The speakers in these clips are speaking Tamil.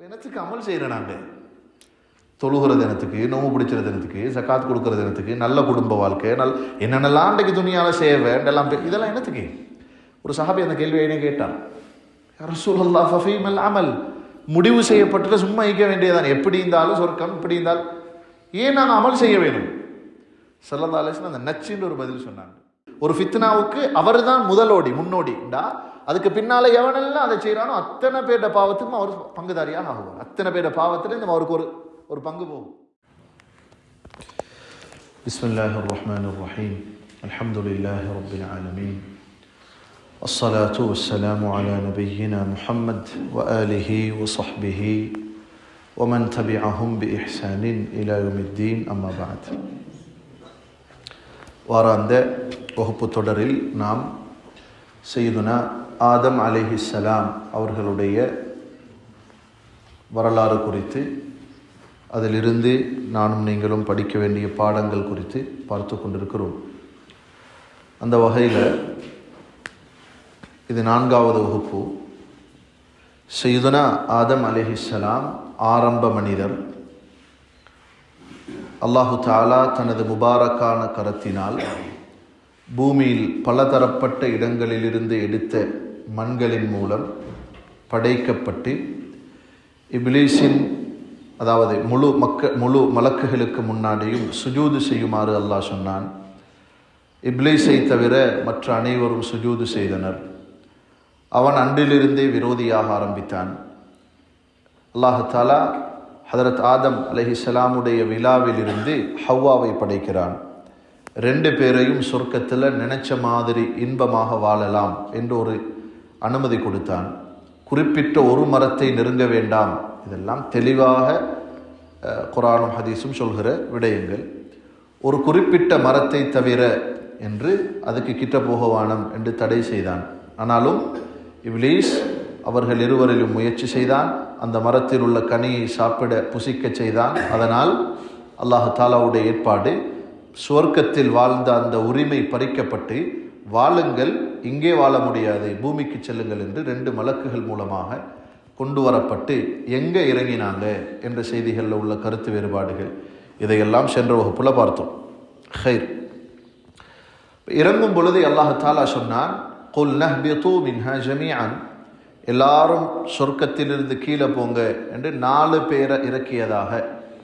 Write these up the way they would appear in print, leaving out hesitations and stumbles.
என்னத்துக்கு அமல் செய்கிறேன் நாங்கள்? தொழுகிற தினத்துக்கு, நோம்பு பிடிச்சிற தினத்துக்கு, ஜக்காத் கொடுக்குற தினத்துக்கு, நல்ல குடும்ப வாழ்க்கை, என்னென்னலாம் அன்றைக்கு துணியால் சேவை எல்லாம் இதெல்லாம் என்னத்துக்கு? ஒரு சஹாபி அந்த கேள்வியை கேட்டான், ரசூலுல்லாஹ் ஃபஃபீமல் அமல், முடிவு செய்யப்பட்டு சும்மா ஈக்க வேண்டியதான், எப்படி இருந்தாலும் சொர்க்கம், இப்படி இருந்தால் ஏன் நான் அமல் செய்ய வேணும்? ஸல்லல்லாஹு அலைஹி வஸல்லம் அந்த நச்சின்னு ஒரு பதில் சொன்னாங்க. ஒரு ஃபித்னாவுக்கு அவர் தான் முன்னோடிண்டா, அதுக்கு பின்னால எவனெல்லாம் அதை செய்யறானோ அத்தனை பேருட பாவத்துக்கும் அவர் பங்குதாரியாக ஆகுவார். அத்தனை பேருட பாவத்திலிருந்து அவருக்கு ஒரு பங்கு போகும். பிஸ்மில்லாஹிர் ரஹ்மானிர் ரஹீம். அல்ஹம்துலில்லாஹி ரப்பில் ஆலமீன். வஸ்ஸலாத்து வஸ்ஸலாமு அலா நபிய்யினா முஹம்மத் வ ஆலிஹி வ ஸஹ்பிஹி வ மன் தபிஅஹும் பி இஹ்சானின் இலா யௌமித்தீன். அம்மா பஅத். வாராந்த வகுப்பு தொடரில் நாம் சையதுனா ஆதம் அலைஹிஸ்ஸலாம் அவர்களுடைய வரலாறு குறித்து, அதிலிருந்து நானும் நீங்களும் படிக்க வேண்டிய பாடங்கள் குறித்து பார்த்து கொண்டிருக்கிறோம். அந்த வகையில் இது 4வது வகுப்பு. சையதுனா ஆதம் அலைஹிஸ்ஸலாம் ஆரம்ப மனிதர். அல்லாஹு தஆலா தனது முபாரக்கான கரத்தினால் பூமியில் பலதரப்பட்ட இடங்களிலிருந்து எடுத்த மண்களின் மூலம் படைக்கப்பட்டு இப்லீஸின், அதாவது முழு மலக்குகளுக்கு முன்னாடியும் சுஜூது செய்யுமாறு அல்லாஹ் சொன்னான். இப்லீஸை தவிர மற்ற அனைவரும் சுஜூது செய்தனர். அவன் அன்றிலிருந்தே விரோதியாக ஆரம்பித்தான். அல்லாஹ் தஆலா ஹதரத் ஆதம் அலைஹிஸ்ஸலாமுடைய விழாவிலிருந்து ஹவ்வாவை படைக்கிறான். 2 பேரையும் சொர்க்கத்தில் நினைச்ச மாதிரி இன்பமாக வாழலாம் என்று ஒரு அனுமதி கொடுத்தான். குறிப்பிட்ட ஒரு மரத்தை நெருங்க வேண்டாம். இதெல்லாம் தெளிவாக குர்ஆனும் ஹதீஸும் சொல்கிற விடயங்கள். ஒரு குறிப்பிட்ட மரத்தை தவிர என்று அதுக்கு கிட்ட போகவானம் என்று தடை செய்தான். ஆனாலும் இப்லீஸ் அவர்கள் இருவரிலும் முயற்சி செய்தான். அந்த மரத்தில் உள்ள கனியை சாப்பிட புசிக்க செய்தான். அதனால் அல்லாஹ் தஆலாவுடைய ஏற்பாடு, சுவர்க்கத்தில் வாழ்ந்த அந்த உரிமை பறிக்கப்பட்டு, வாழுங்கள், இங்கே வாழ முடியாது, பூமிக்கு செல்லுங்கள் என்று 2 மலக்குகள் மூலமாக கொண்டு வரப்பட்டு எங்கே இறங்கினாங்க என்ற செய்திகளில் உள்ள கருத்து வேறுபாடுகள், இதையெல்லாம் சென்ற வகுப்புல பார்த்தோம். ஹைர், இறங்கும் பொழுது அல்லாஹ் தஆலா சொன்னான், குல் நஹ்பிது மின்ஹா ஜமீஅன், எல்லாரும் சொர்க்கத்திலிருந்து கீழே போங்க என்று 4 பேரை இறக்கியதாக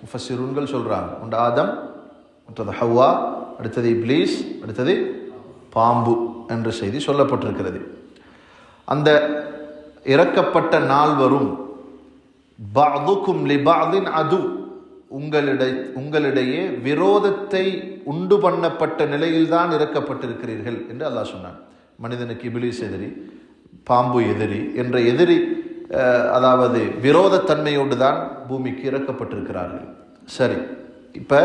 முஃபஸ்ஸிரூன்கள் சொல்றாங்க. ஒன்று ஆதம், அடுத்தது ஹவ்வா, அடுத்தது இப்லீஸ், அடுத்தது பாம்பு என்ற செய்தி சொல்லப்பட்டிருக்கிறது. அந்த இறக்கப்பட்ட 4வரும் பஅதுக்கும் லிபஅதின் அது, உங்களிடையே விரோதத்தை உண்டு பண்ணப்பட்ட நிலையில்தான் இறக்கப்பட்டிருக்கிறீர்கள் என்று அல்லாஹ் சொன்னான். மனிதனுக்கு இப்லீஸ் எதிரி, பாம்பு எதிரி என்ற எதிரி, அதாவது விரோதத்தன்மையோடு தான் பூமிக்கு இறக்கப்பட்டிருக்கிறார்கள். சரி, இப்போ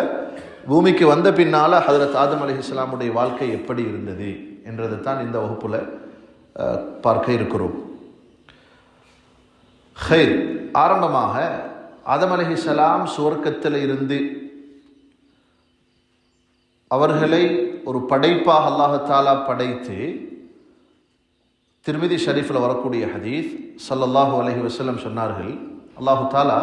பூமிக்கு வந்த பின்னால் ஹதரத் ஆதம் அலைஹிஸ்ஸலாமுடைய வாழ்க்கை எப்படி இருந்தது என்றதை தான் இந்த வகுப்புல பார்க்க இருக்கிறோம். ஹைர், ஆரம்பமாக ஆதம் அலைஹிஸ்ஸலாம் சுவர்க்கத்தில் இருந்து அவர்களை ஒரு படைப்பாக அல்லாஹ் தஆலா படைத்து, திர்மிதி ஷரீஃபில் வரக்கூடிய ஹதீஸ், ஸல்லல்லாஹு அலைஹி வஸல்லம் சொன்னார்கள், அல்லாஹு தஆலா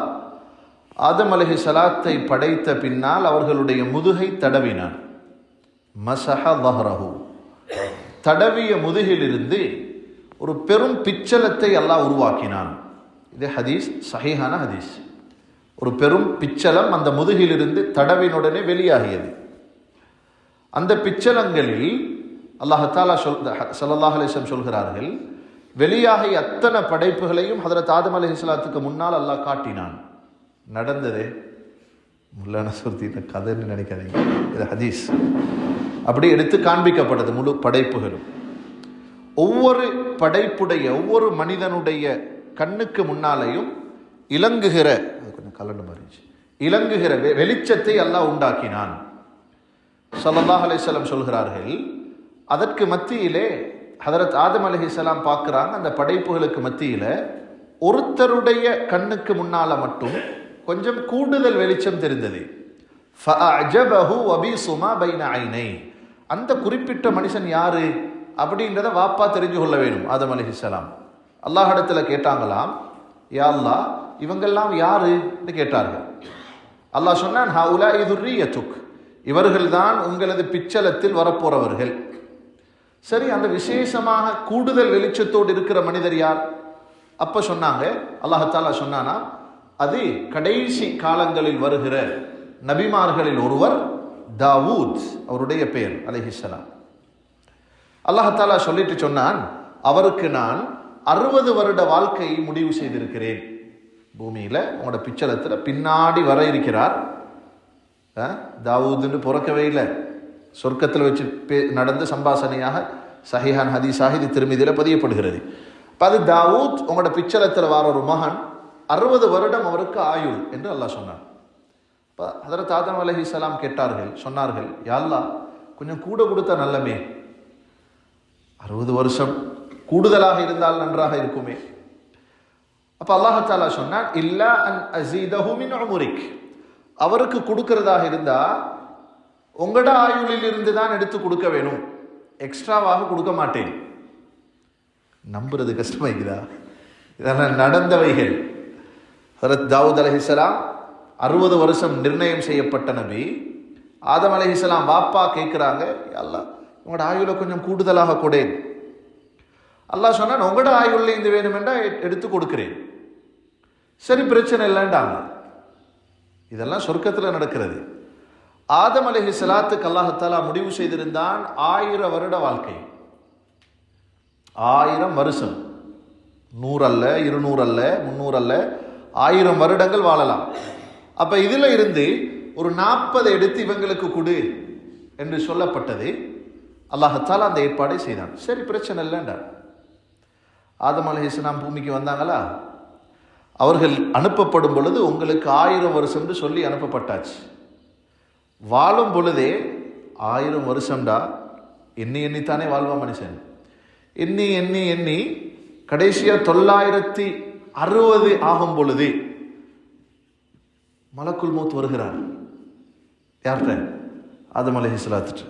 ஆதம் அலைஹிஸ்ஸலாத்தை படைத்த பின்னால் அவர்களுடைய முதுகை தடவினான். மஸஹ ظஹரஹு, தடவிய முதுகிலிருந்து ஒரு பெரும் பிச்சலத்தை அல்லாஹ் உருவாக்கினான். இது ஹதீஸ், சஹீஹான ஹதீஸ். ஒரு பெரும் பிச்சலம் அந்த முதுகிலிருந்து தடவினுடனே வெளியாகியது. அந்த பிச்சலங்களில் அல்லாஹ் தஆலா ஸல்லல்லாஹு அலைஹி வஸல்லம் சொல்கிறார்கள், வெளியாகிய அத்தனை படைப்புகளையும் ஹதரத் ஆதம் அலைஹிஸ்ஸலாத்துக்கு முன்னால் அல்லாஹ் காட்டினான். நடந்ததே முல்லான சுருத்தின கதைன்னு நினைக்காதீங்க, இது ஹதீஸ். அப்படி எடுத்து காண்பிக்கப்பட்டது முழு படைப்புகளும். ஒவ்வொரு படைப்புடைய, ஒவ்வொரு மனிதனுடைய கண்ணுக்கு முன்னாலேயும் இலங்குகிற, கொஞ்சம் கலண்டு மாறிச்சு, இலங்குகிற வெளிச்சத்தை அல்லாஹ் உண்டாக்கினான். ஸல்லல்லாஹு அலைஹி வஸல்லம் சொல்கிறார்கள், அதற்கு மத்தியிலே ஹதரத் ஆதம் அலைஹிஸ்ஸலாம் பார்க்குறாங்க, அந்த படைப்புகளுக்கு மத்தியில் ஒருத்தருடைய கண்ணுக்கு முன்னால மட்டும் கொஞ்சம் கூடுதல் வெளிச்சம் தெரிந்தது. ஃபஅஅஜபஹு வபிசுமா பைன ஐனை, அந்த குறிப்பிட்ட மனுஷன் யாரு அப்படின்றத வாப்பா தெரிஞ்சு கொள்ள வேணும். ஆதம் அலைஹிஸ்ஸலாம் அல்லாஹ்விடத்துல கேட்டாங்களாம், யா அல்லாஹ், இவங்கெல்லாம் யாரு என்று கேட்டார்கள். அல்லாஹ் சொன்னான், ஹவுலாஇ துர்ரியத்துக், இவர்கள்தான் உங்களது பிச்சலத்தில் வரப்போறவர்கள். சரி, அந்த விசேஷமாக கூடுதல் வெளிச்சத்தோடு இருக்கிற மனிதர் யார்? அப்ப சொன்னாங்க, அல்லாஹ் சொன்னானா, அது கடைசி காலங்களில் வருகிற நபிமார்களில் ஒருவர் தாவூத், அவருடைய பெயர் அலைஹிஸ்ஸலாம். அல்லாஹ் சொல்லிட்டு சொன்னான், அவருக்கு நான் 60 வருட வாழ்க்கையை முடிவு செய்திருக்கிறேன். பூமியில உங்களோட பிச்சலத்துல பின்னாடி வர இருக்கிறார். தாவூதுன்னு பிறக்கவே இல்லை, சொர்க்கத்தில் வச்சு நடந்த சம்பாசனையாக சஹீஹான் ஹதீஸாக இது திருமதியில பதியப்படுகிறது. அது தாவூத் உங்களோட பிச்சலத்தில் வர ஒரு மகன், 60 வருடம் அவருக்கு ஆயுள் என்று அல்லாஹ் சொன்னான். இப்போ ஹதரத் ஆதம் அலைஹிஸ்ஸலாம் கேட்டார்கள், சொன்னார்கள், யா அல்லாஹ் கொஞ்சம் கூட கொடுத்தா நல்லமே, 60 வருஷம் கூடுதலாக இருந்தால் நன்றாக இருக்குமே. அப்ப அல்லாஹ் தஆலா சொன்னான், இல்லா அன் அஸீதஹு மின் உம்ரிக், அவருக்கு கொடுக்கிறதாக இருந்தா உங்களோட ஆயுளில் இருந்து தான் எடுத்து கொடுக்க வேணும், எக்ஸ்ட்ராவாக கொடுக்க மாட்டேன். நம்புறது கஷ்டமாக்குதா? இதெல்லாம் நடந்தவைகள். ஹதரத் தாவூத் அலைஹிஸ்ஸலாம் 60 வருஷம் நிர்ணயம் செய்யப்பட்ட நபி. ஆதம் அலைஹிஸ்ஸலாம் வாப்பா கேட்கிறாங்க, அல்லாஹ் உங்களோட ஆயுளை கொஞ்சம் கூடுதலாக கொடேன். அல்லாஹ் சொன்னான், உங்களோட ஆயுள்ல இருந்து வேணுமென்றா எடுத்து கொடுக்கிறேன். சரி, பிரச்சனை இல்லைன்றாங்க. இதெல்லாம் சொர்க்கத்தில் நடக்கிறது. ஆதம் அலைஹிஸ்ஸலாத்துக்கு அல்லாஹ் தஆலா முடிவு செய்திருந்தான் 1000 வருட வாழ்க்கை. 1000 வருஷம், 100 அல்ல, 200 அல்ல, 300 அல்ல, 1000 வருடங்கள் வாழலாம். அப்ப இதுல இருந்து ஒரு 40 எடுத்து இவங்களுக்கு கொடு என்று சொல்லப்பட்டது. அல்லாஹ் தஆலா அந்த ஏற்பாடை செய்தான். சரி, பிரச்சனை இல்லைன்றார். ஆதம் அலைஹிஸ்ஸலாம் பூமிக்கு வந்தாங்களா, அவர்கள் அனுப்பப்படும் பொழுது உங்களுக்கு 1000 வருஷம் சொல்லி அனுப்பப்பட்டாச்சு. வாழும் பொழுதே 1000 வருஷம்டா, எண்ணி எண்ணித்தானே வாழ்வான் மனுஷன். எண்ணி எண்ணி எண்ணி கடைசியா 960 ஆகும் பொழுது மலக்குல் மௌத் வருகிறார். யார்கிட்ட? ஆதம் அலைஹிஸ்ஸலாத்து.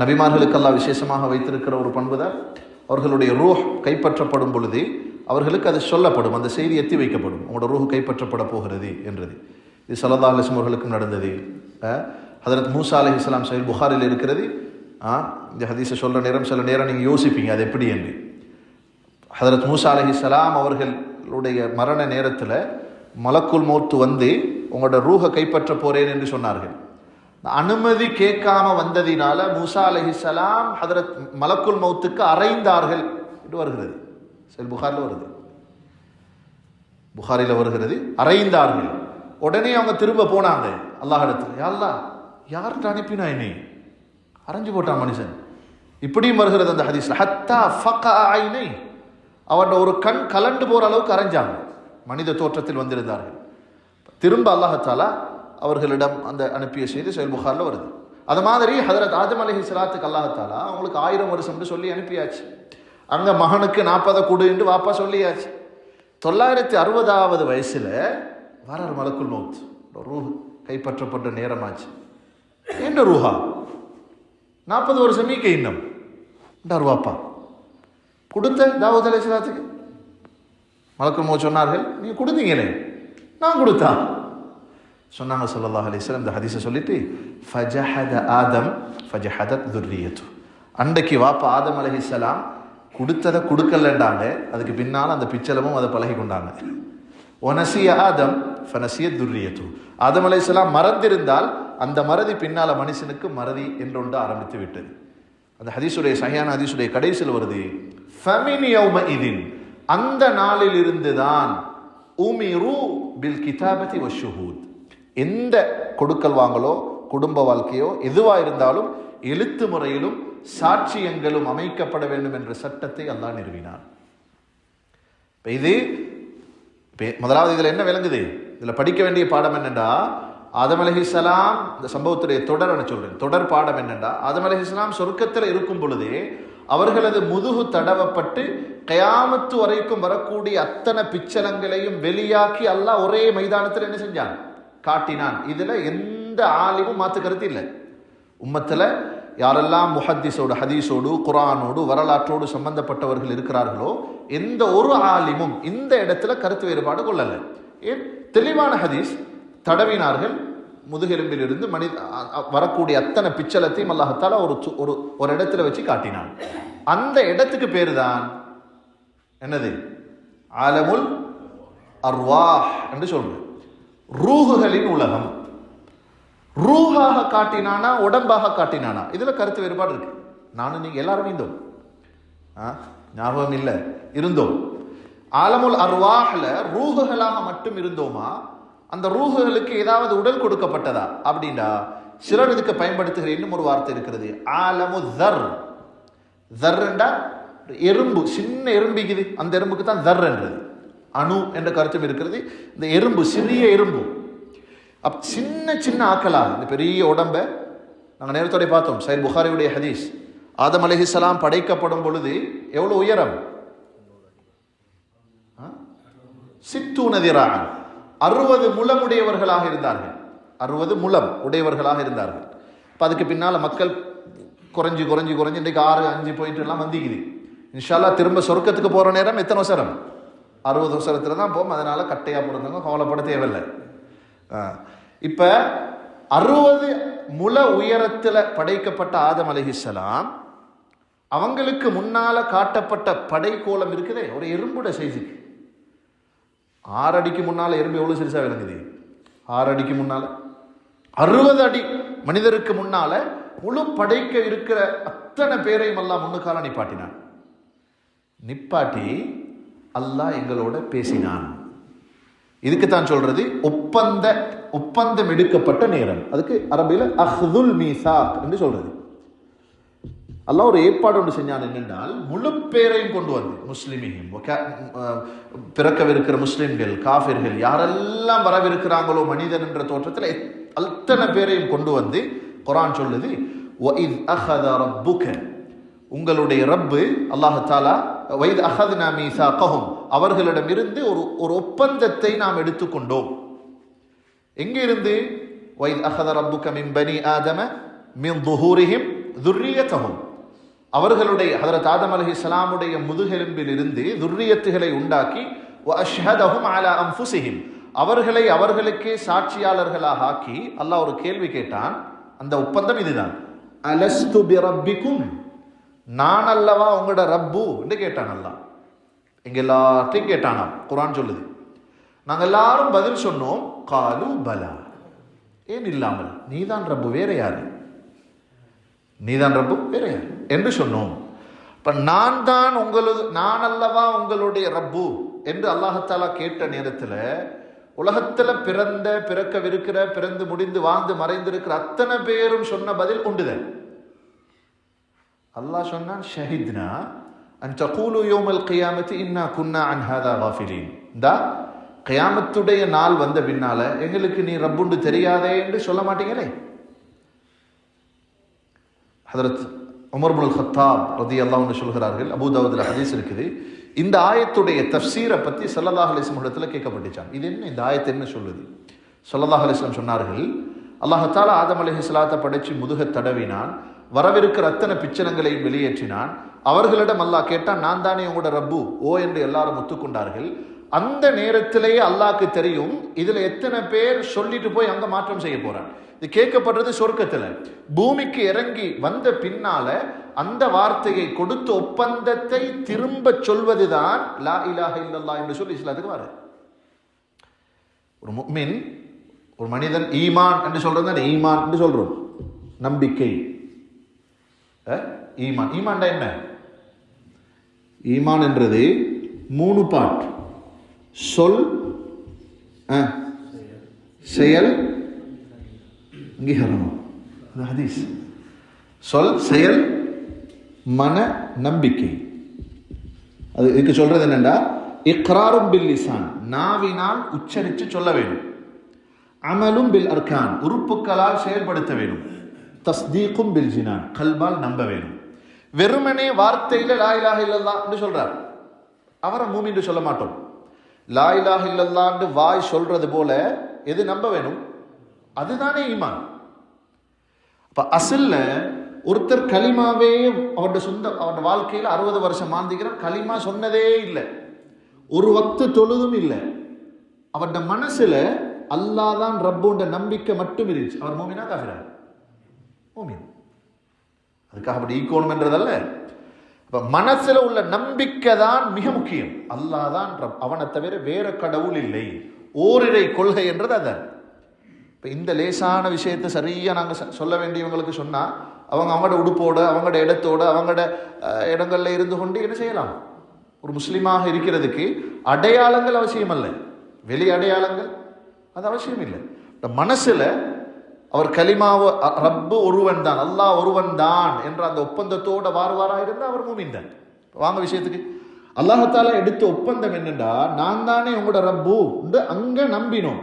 நபிமார்களுக்கு அல்லாஹ் விசேஷமாக வைத்திருக்கிற ஒரு பண்புதான், அவர்களுடைய ரூஹ் கைப்பற்றப்படும் பொழுது அவர்களுக்கு அது சொல்லப்படும், அந்த செய்தி எத்தி வைக்கப்படும், உங்களோட ரூஹ் கைப்பற்றப்பட போகிறது என்றது. இது ஸல்லல்லாஹு அலைஹி வஸல்லம் அவர்களுக்கும் நடந்தது. ஹதரத் மூசா அலைஹிஸ்ஸலாம் சஹீஹ் புகாரில் இருக்கிறது. இந்த ஹதீஸை சொல்ற நேரம் சில நேரம் நீங்கள் யோசிப்பீங்க அது எப்படி என்று. ஹதரத் மூசா அலைஹிஸ்ஸலாம் அவர்களுடைய மரண நேரத்தில் மலக்குல் மௌத் வந்து உங்களோட ரூஹை கைப்பற்ற போறேன் என்று சொன்னார்கள். அனுமதி கேட்காம வந்ததினால மூசா அலைஹிஸ்ஸலாம் ஹதரத் மலக்குல் மௌத்துக்கு அறைந்தார்கள் என்று வருகிறது. சஹீஹ் புகாரில் வருது, புகாரில் வருகிறது, அறைந்தார்கள். உடனே அவங்க திரும்ப போனாங்க அல்லாஹ்விடத்தில், யா அல்லாஹ் யார்கிட்ட அனுப்பினா என்னை? அரைஞ்சு போட்டான் மனுஷன். இப்படியும் வருகிறது அந்த ஹதீஸ்ல, ஹத்தா ஃபகா ஐனை, அவன் ஒரு கண் கலண்டு போற அளவுக்கு அரைஞ்சாங்க. மனித தோற்றத்தில் வந்திருந்தார்கள். திரும்ப அல்லாஹ் தஆலா அவர்களிடம் அந்த அனுப்பிய செய்தி சஹீஹ் புகாரில் வருது. அது மாதிரி ஹதரத் ஆதம் அலைஹிஸ்ஸலாத்துக்கு அல்லாஹ் தஆலா அவங்களுக்கு 1000 வருஷம் சொல்லி அனுப்பியாச்சு. அங்க மகனுக்கு 40 கொடு என்று வாப்பா சொல்லியாச்சு. 960வது வயசுல வரார் மலக்குல் மௌத், ரூஹ் கைப்பற்றப்பட்ட நேரமாச்சு. என்ன ரூஹா 40 வருஷம் மீக்க இன்னும் வாப்பா கொடுத்த தாவூத் அலைஹிஸ்ஸலாத்துக்கு. மலக்குல் மௌத் சொன்னார்கள், நீங்க கொடுத்தீங்களே, நான் கொடுத்தா சொன்னாங்க ஸல்லல்லாஹு அலைஹி வஸல்லம். இந்த ஹதீஸை சொல்லிட்டு ஃபஜஹத ஆதம் ஃபஜஹதத் துர்ரியத்து, அன்றைக்கு வாப்பா ஆதம் அலைஹிஸ்ஸலாம் கொடுத்ததை கொடுக்கலன்றாங்க, அதுக்கு பின்னால் அந்த பிச்சலமும் அதை பழகி கொண்டாங்க. ஒனசிய ஆதம் ஃபனசிய துர்ரியத்து, ஆதம் அலைஹிஸ்ஸலாம் மறந்திருந்தால் அந்த மறதி பின்னால மனுஷனுக்கு மறதி என்றொன்று ஆரம்பித்து விட்டது. அந்த ஹதீஸுடைய சஹீஹான ஹதீஸுடைய கடைசியில் வருது, ஃபமின் யௌமஇதின், அந்த நாளில் இருந்துதான் உமிரு பில் கிதாபதி வஷ்ஷுஹூத், எந்த கொடுக்கல் வாங்கலோ குடும்ப வாழ்க்கையோ எதுவா இருந்தாலும் எழுத்து முறையிலும் சாட்சியங்களும் அமைக்கப்பட வேண்டும் என்ற சட்டத்தை அல்லாஹ் நிறுவினார். இது முதலாவது இதுல என்ன விளங்குது? இதுல படிக்க வேண்டிய பாடம் என்னண்டா, ஆதம் அலைஹிஸ்ஸலாம் இந்த சம்பவத்துடைய தொடர் சொல்றேன், தொடர் பாடம் என்னண்டா, ஆதம் அலைஹிஸ்ஸலாம் சொர்க்கத்தில் இருக்கும் பொழுதே அவர்களது முதுகு தடவப்பட்டு கயாமத்து வரைக்கும் வரக்கூடிய அத்தனை பிச்சலங்களையும் வெளியாக்கி அல்லாஹ் ஒரே மைதானத்தில் என்ன செஞ்சான்? காட்டினான். இதுல எந்த ஆலிமும் மாத்து கருத்து இல்லை. உம்மத்துல யாரெல்லாம் முஹத்திஸோடு ஹதீஸோடு குர்ஆனோடு வரலாற்றோடு சம்பந்தப்பட்டவர்கள் இருக்கிறார்களோ எந்த ஒரு ஆலிமும் இந்த இடத்துல கருத்து வேறுபாடு கொள்ளலை. ஏன்? தெளிவான ஹதீஸ், தடவினார்கள், முதுகெலும்பிலிருந்து வரக்கூடிய அத்தனை பிச்சலத்தையும் அல்லாஹ்தாலா ஒரு இடத்துல வச்சு காட்டினான். அந்த இடத்துக்கு பேரு தான் என்னது? ஆலமுல் அர்வாஹ் என்று சொல்றது, ரூஹுகளின் உலகம். ரூஹாக காட்டினானா உடம்பாக காட்டினானா, இதுல கருத்து வேறுபாடு இருக்கு. நானும் நீங்க எல்லாரும் இருந்தோம், ஞாபகம் இல்லை, இருந்தோம். ஆலமுல் அர்வாஹ்ல ரூஹுகளாக மட்டும் இருந்தோமா? அந்த ரூஹுகளுக்கு ஏதாவது உடல் கொடுக்கப்பட்டதா அப்படின்னா சிலர் இதுக்கு பயன்படுத்துகிற இன்னும் ஒரு வார்த்தை இருக்கிறது, ஆலமு தர். தர்ன்றா எறும்பு, சின்ன எறும்பிக்குது, அந்த எறும்புக்கு தான் தர் என்றது. அணு என்ற கருத்தும் இருக்கிறது. இந்த எறும்பு, சிறிய எறும்பு, சின்ன சின்ன ஆக்கலா இந்த பெரிய உடம்ப நாங்கள் நேரத்தோட பார்த்தோம். சையத் புகாரியுடைய ஹதீஸ், ஆதம் அலைஹிஸ்ஸலாம் படைக்கப்படும் பொழுது எவ்வளவு உயரம்? 60 திராஅன், 60 முழம் உடையவர்களாக இருந்தார்கள். 60 முழம் உடையவர்களாக இருந்தார்கள். இப்போ அதுக்கு பின்னால மக்கள் குறைஞ்சி குறைஞ்சி குறைஞ்சி இன்றைக்கு 6, 5 பாயிண்ட் எல்லாம் வந்திக்குது. இன்ஷா அல்லாஹ் திரும்ப சொர்க்கத்துக்கு போற நேரம் எத்தனை வசரம்? 60 வசரத்துல தான் போகும். அதனால கட்டையா போடுறவங்க கவலைப்பட தேவையில்லை. இப்ப 60 முழ உயரத்துல படைக்கப்பட்ட ஆதம் அலைஹிஸ்ஸலாம், அவங்களுக்கு முன்னால காட்டப்பட்ட படைக்கோலம் இருக்குதே ஒரு எறும்புட சைஸுக்கு. 6 அடிக்கு முன்னால எறும்பு எவ்வளவு சிறுசா விளங்குது? 6 அடிக்கு முன்னால 60 அடி மனிதருக்கு முன்னால முழு படைக்க இருக்கிற அத்தனை பேரையும் அல்லாஹ் முன்னுக்கால நிப்பாட்டினான். நிப்பாட்டி அல்லாஹ் எங்களோட பேசினான். இதுக்கு தான் சொல்றது ஒப்பந்தம் எடுக்கப்பட்ட நேரம். அதுக்கு அரபியில அஹ்துல் மீசாக் என்று சொல்றது. அல்லாஹ் ஒரு ஏற்பாடு ஒன்று செஞ்சான். என்னென்றால் முழு பேரையும் கொண்டு வந்து, முஸ்லிமையும் பிறக்கவிருக்கிற முஸ்லிம்கள், காஃபிர்கள், யாரெல்லாம் வரவிருக்கிறாங்களோ மனிதன் என்ற தோற்றத்தில் அத்தனை பேரையும் கொண்டு வந்து குர்ஆன் சொல்லுது, வஇத் அஹத ரப்புக, உங்களுடைய ரப்பு அல்லாஹ் தஆலா, வைத் அஹத்னா மீசாகஹும், அவர்களிடமிருந்து ஒரு ஒப்பந்தத்தை நாம் எடுத்துக்கொண்டோம். எங்கே இருந்து? வைத் அஹத ரப்புக மின் பனி ஆதம மின் துஹூரிஹிம் துர்ரியத்தஹும், அவர்களுடைய ஹதரத் ஆதம் அலைஹிஸ்ஸலாமுடைய முதுகெலும்பில் இருந்து துர்ரியத்துகளை உண்டாக்கி, வ அஷ்ஹதஹும் அலா அன்ஃபுஸிஹிம், அவர்களை அவர்களுக்கே சாட்சியாளர்களாக ஆக்கி அல்லாஹ் ஒரு கேள்வி கேட்டான். அந்த ஒப்பந்தம் இதுதான், அலஸ்து பிரப்பிக்கும், நான் அல்லவா உங்களோட ரப்பு என்று கேட்டான் அல்லாஹ். எங்க எல்லாத்தையும் கேட்டானாம். குர்ஆன் சொல்லுது, நாங்கள் எல்லாரும் பதில் சொன்னோம், காலு பலா, ஏன் இல்லாமல், நீதான் ரப்பு, வேற யாரு? நீதான் ரப்பு, வேற யாரு என்று சொன்னோம். இப்ப நான் அல்லவா உங்களுடைய ரப்பு என்று அல்லாஹ் கேட்ட நேரத்தில் உலகத்துல பிறக்கவிருக்கிற, பிறந்து முடிந்து வாழ்ந்து மறைந்திருக்கிற அத்தனை பேரும் சொன்ன பதில் உண்டுதல். அல்லாஹ் சொன்னான், ஷஹித்னா அன் தகூலு யௌமல் கியாமத்தி இன்னா குன்னா அன் ஹாதா காஃபிலீன். இந்தா கியாமத்துடைய நாள் வந்த பின்னால எங்களுக்கு நீ ரப்புண்டு தெரியாதே என்று சொல்ல மாட்டீங்களே. ஹதரத் உமர் இப்னுல் கத்தாப் ரலியல்லாஹு அன்ஹு சொல்கிறார்கள், அபூ தாவூதுல ஹதீஸ் இருக்குது, இந்த ஆயத்துடைய தஃப்சீரை பற்றி ஸல்லல்லாஹு அலைஹி வஸல்லம் இடத்துல கேட்கப்பட்டுச்சான். இது என்ன, இந்த ஆயத்து என்ன சொல்லுது? ஸல்லல்லாஹு அலைஹி வஸல்லம் சொன்னார்கள், அல்லாஹ் தஆலா ஆதம் அலைஹிஸ்ஸலாத்தை படைச்சு முதுக தடவினான், வரவிருக்கிற அத்தனை பிச்சனங்களையும் வெளியேற்றினான். அவர்களிடம் அல்லாஹ் கேட்டான், நான் தானே உங்களோட ரப்பு ஓ என்று எல்லாரும் ஒத்துக்கொண்டார்கள். அந்த நேரத்திலேயே அல்லாஹ்க்கு தெரியும் இதுல எத்தனை பேர் சொல்லிட்டு போய் அங்க மாற்றம் செய்ய போறான். இது கேட்கப்படுறது சொர்க்கத்துல. பூமிக்கு இறங்கி வந்த பின்னால அந்த வார்த்தையை கொடுத்த ஒப்பந்தத்தை திரும்ப சொல்வதுதான் லா இலாஹ இல்லல்லாஹ் என்று சொல்லி இஸ்லாத்துக்கு வர. ஒரு முஃமின், ஒரு மனிதன் ஈமான் என்று சொல்றது, ஈமான் என்று சொல்றோம் நம்பிக்கை. ஈமான், ஈமான்டா என்ன? ஈமான் என்றது 3 பார்ட், சொல், செயல், அங்கீகாரம். ஹதீஸ், சொல், செயல், மன, நம்பிக்கை. அது இதுக்கு சொல்றது என்னன்னா, இக்ராரும் பில் லிசான், நாவினால் உச்சரித்து சொல்ல வேண்டும். அமலும் பில் அர்கான், உறுப்புகளால் செயல்படுத்த வேண்டும். தஸ்தீக்கும் பில் ஜினான், கல்பால் நம்ப வேண்டும். வெறுமனே வார்த்தையில லா இலாஹ இல்லல்லாஹ் என்று சொல்றார், அவரை மூமின் என்று சொல்ல மாட்டோம். லா இலாஹ இல்லல்லாஹ் என்று வாய் சொல்றது போல எது நம்ப வேணும்? அதுதானே ஈமான். அப்ப அசல்ல ஒருத்தர் களிமாவே அவருடைய வாழ்க்கையில் 60 வருஷம் வாழ்ந்துக்கிறார், களிமா சொன்னதே இல்லை, ஒரு வக்து தொழுதும் இல்லை, அவருடைய மனசுல அல்லாஹ் தான் ரப்புன்ற நம்பிக்கை மட்டும் இருந்துச்சு. அவர் மூமினா காஃபிரா? மூமின். அதுக்காக அப்படி ஈக்கோணும் என்றதல்ல. மனசுல உள்ள நம்பிக்கை தான் மிக முக்கியம். அல்லாஹ் தான் ரப், அவனை தவிர வேற கடவுள் இல்லை, ஓரிரை கொள்கை என்றது அதான். இப்போ இந்த லேசான விஷயத்தை சரியாக நாங்கள் சொல்ல வேண்டியவங்களுக்கு சொன்னால் அவங்க அவங்களோட உடுப்போட, அவங்களோட இடத்தோட, அவங்களோட இடங்களில் இருந்து கொண்டு என்ன செய்யலாம்? ஒரு முஸ்லீமாக இருக்கிறதுக்கு அடையாளங்கள் அவசியம் அல்ல, வெளி அடையாளங்கள் அது அவசியம் இல்லை. மனசில் அவர் கலிமாவோ ரப்பு ஒருவன் தான், அல்லாஹ் ஒருவன் தான் என்ற அந்த ஒப்பந்தத்தோட வாரவாராக இருந்தால் அவர் மூமின் தான். வாங்க விஷயத்துக்கு, அல்லாஹால எடுத்த ஒப்பந்தம் என்னென்றா, நான் தானே உங்களோட ரப்பு அங்கே நம்பினோம்.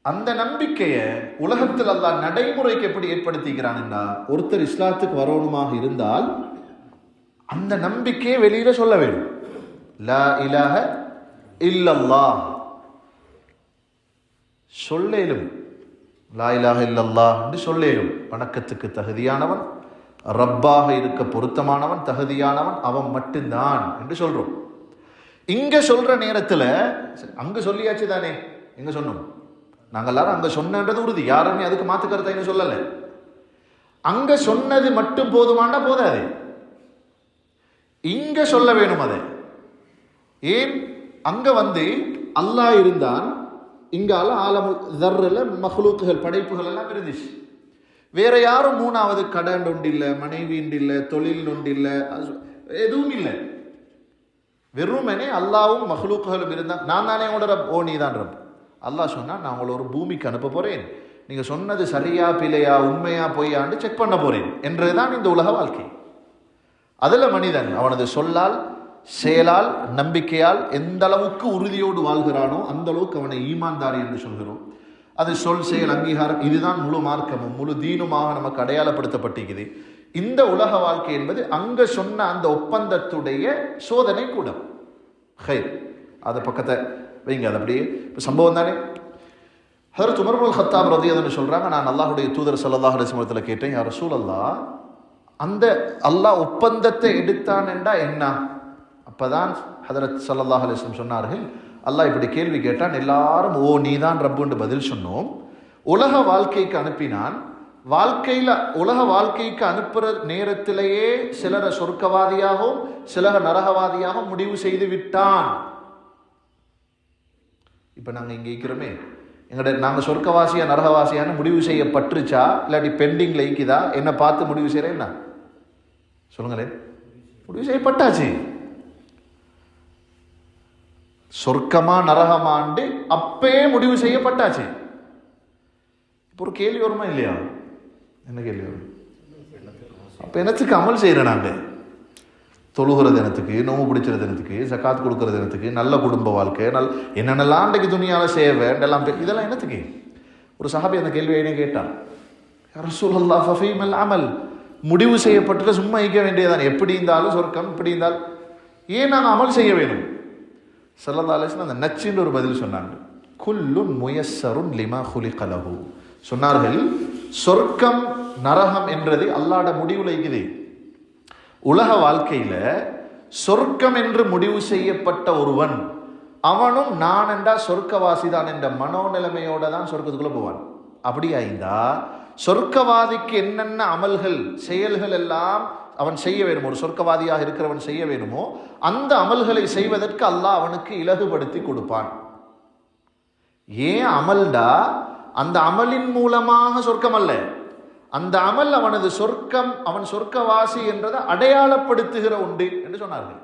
அந்த நம்பிக்கையை உலகத்தில் அல்லாஹ் நடைமுறைக்கு எப்படி ஏற்படுத்திக்கிறான்டா, ஒருத்தர் இஸ்லாத்துக்கு வரணுமாக இருந்தால் அந்த நம்பிக்கையை வெளியில சொல்ல வேண்டும். லா இலாஹ இல்லல்லாஹ் சொல்லேலும், லா இலாஹ இல்லல்லாஹ் என்று சொல்லேலும். வணக்கத்துக்கு தகுதியானவன், ரப்பாக இருக்க பொருத்தமானவன், தகுதியானவன் அவன் மட்டும்தான் என்று சொல்றோம். இங்க சொல்ற நேரத்தில் அங்க சொல்லியாச்சு தானே, எங்க சொன்னோம் நாங்கள் எல்லாரும் அங்க சொன்னது உறுதி, யாருமே அதுக்கு மாத்து கருத்தை சொல்லலை. அங்க சொன்னது மட்டும் போதுமானா போதாது, இங்க சொல்ல வேணும். அதை ஏன் அங்க அல்லாஹ் இருந்தான், இங்கால ஆலமுல் தர்ரில் மஹ்லூக்குகள் படைப்புகள் எல்லாம் இருந்துச்சு. வேற யாரும் மூணாவது கடன் ஒன்று இல்லை, மனைவி இல்லை, தொழில் ஒன்று இல்லை, எதுவும் இல்லை. வெறுமனே அல்லாவும் மஹ்லூக்குகளும் இருந்தான். நான் தானே உங்களோட ரப், ஓ நீ தான் ரப். அல்லாஹ் சொன்னா நான் உங்களை ஒரு பூமிக்கு அனுப்ப போறேன், நீங்க சொன்னது சரியா பிழையா, உண்மையா பொய்யான்னு செக் பண்ண போறேன் என்றுதான் இந்த உலக வாழ்க்கை. அதுல மனிதன் அவனது சொல்லால், செயலால், நம்பிக்கையால் எந்த அளவுக்கு உறுதியோடு வாழ்கிறானோ அந்த அளவுக்கு அவனை ஈமான்தாரி என்று சொல்கிறோம். அது சொல், செயல், அங்கீகாரம், இதுதான் முழு மார்க்கமும் முழு தீனுமாக நமக்கு அடையாளப்படுத்தப்பட்டிருக்குது. இந்த உலக வாழ்க்கை என்பது அங்க சொன்ன அந்த ஒப்பந்தத்துடைய சோதனை கூட. ஹைர், அதை பக்கத்தை வைங்க. அது அப்படியே இப்போ சம்பவம் தானே. ஹதரத் உமர் இப்னுல் கத்தாப் ரலியல்லாஹு அன்ஹு சொல்றாங்க, நான் அல்லாஹ்வுடைய தூதர் ஸல்லல்லாஹு அலைஹி வஸல்லம் கேட்டேன், யா ரசூலல்லாஹ், அந்த அல்லாஹ் ஒப்பந்தத்தை எடுத்தான் என்றா என்ன? அப்பதான் ஹதரத் ஸல்லல்லாஹு அலைஹி வஸல்லம் சொன்னார்கள், அல்லாஹ் இப்படி கேள்வி கேட்டான், எல்லாரும் ஓ நீதான் ரப்புன்னு பதில் சொன்னோம். உலக வாழ்க்கைக்கு அனுப்பினான், உலக வாழ்க்கைக்கு அனுப்புற நேரத்திலேயே சிலரை சொர்க்கவாதியாகவும் சிலரை நரகவாதியாகவும் முடிவு செய்து விட்டான். இப்ப நாங்க இங்க இருக்கிறோமே, நாங்கள் சொர்க்கவாசியா நரகவாசியான்னு முடிவு செய்யப்பட்டுருச்சா, இல்லாட்டி பெண்டிங்ல இருக்குதா? என்ன பார்த்து முடிவு செய்யறேன் என்ன சொல்லுங்களேன். முடிவு செய்யப்பட்டாச்சு. சொர்க்கமா நரகமாண்டு அப்பயே முடிவு செய்யப்பட்டாச்சு. இப்போ ஒரு கேள்வி வருமா இல்லையா? என்ன கேள்வி வரும்? அப்ப என்னத்துக்கு அமல் செய்யறேன்? நாங்க தொழுகிறது தினத்துக்கு, நோம்பு பிடிச்சிற தினத்துக்கு, ஜகாத் கொடுக்குற தினத்துக்கு, நல்ல குடும்ப வாழ்க்கை, என்னென்னலாம் அன்றைக்கு துணியால சேவை எல்லாம், இதெல்லாம் என்னத்துக்கு? ஒரு சஹாபி அந்த கேள்வியை கேட்டான், யா ரசூலல்லாஹ் ஃபஃபீமல் அமல், முடிவு செய்யப்பட்டு சும்மா இருக்க வேண்டியதான், எப்படி இருந்தாலும் சொர்க்கம், இப்படி இருந்தாலும் ஏன் நாங்கள் அமல் செய்ய வேணும்? ஸல்லல்லாஹு அலைஹி வஸல்லம் அந்த நச்சின்னு ஒரு பதில் சொன்னாங்க, குல்லுன் முயஸ்ஸருன் லிமா குலிக லஹு. சொன்னார்கள், சொர்க்கம் நரகம் என்றது அல்லாஹ்வுடைய முடிவுல இருக்குது. உலக வாழ்க்கையில சொர்க்கம் என்று முடிவு செய்யப்பட்ட ஒருவன், அவனும் நான் என்றா சொர்க்கவாசிதான் என்ற மனோநிலைமையோட தான் சொர்க்கத்துக்குள்ள போவான். அப்படியா இருந்தா சொர்க்கவாதிக்கு என்னென்ன அமல்கள் செயல்கள் எல்லாம் அவன் செய்ய வேணுமோ, ஒரு சொர்க்கவாதியாக இருக்கிறவன் செய்ய வேணுமோ, அந்த அமல்களை செய்வதற்கு அல்லாஹ் அவனுக்கு இலகுபடுத்தி கொடுப்பான். ஏன் அமல்டா? அந்த அமலின் மூலமாக சொர்க்கம் அல்ல, அந்த அமல் அவனது சொர்க்கம், அவன் சொர்க்கவாசி என்றதை அடையாளப்படுத்துகிற உண்டு என்று சொன்னார்கள்.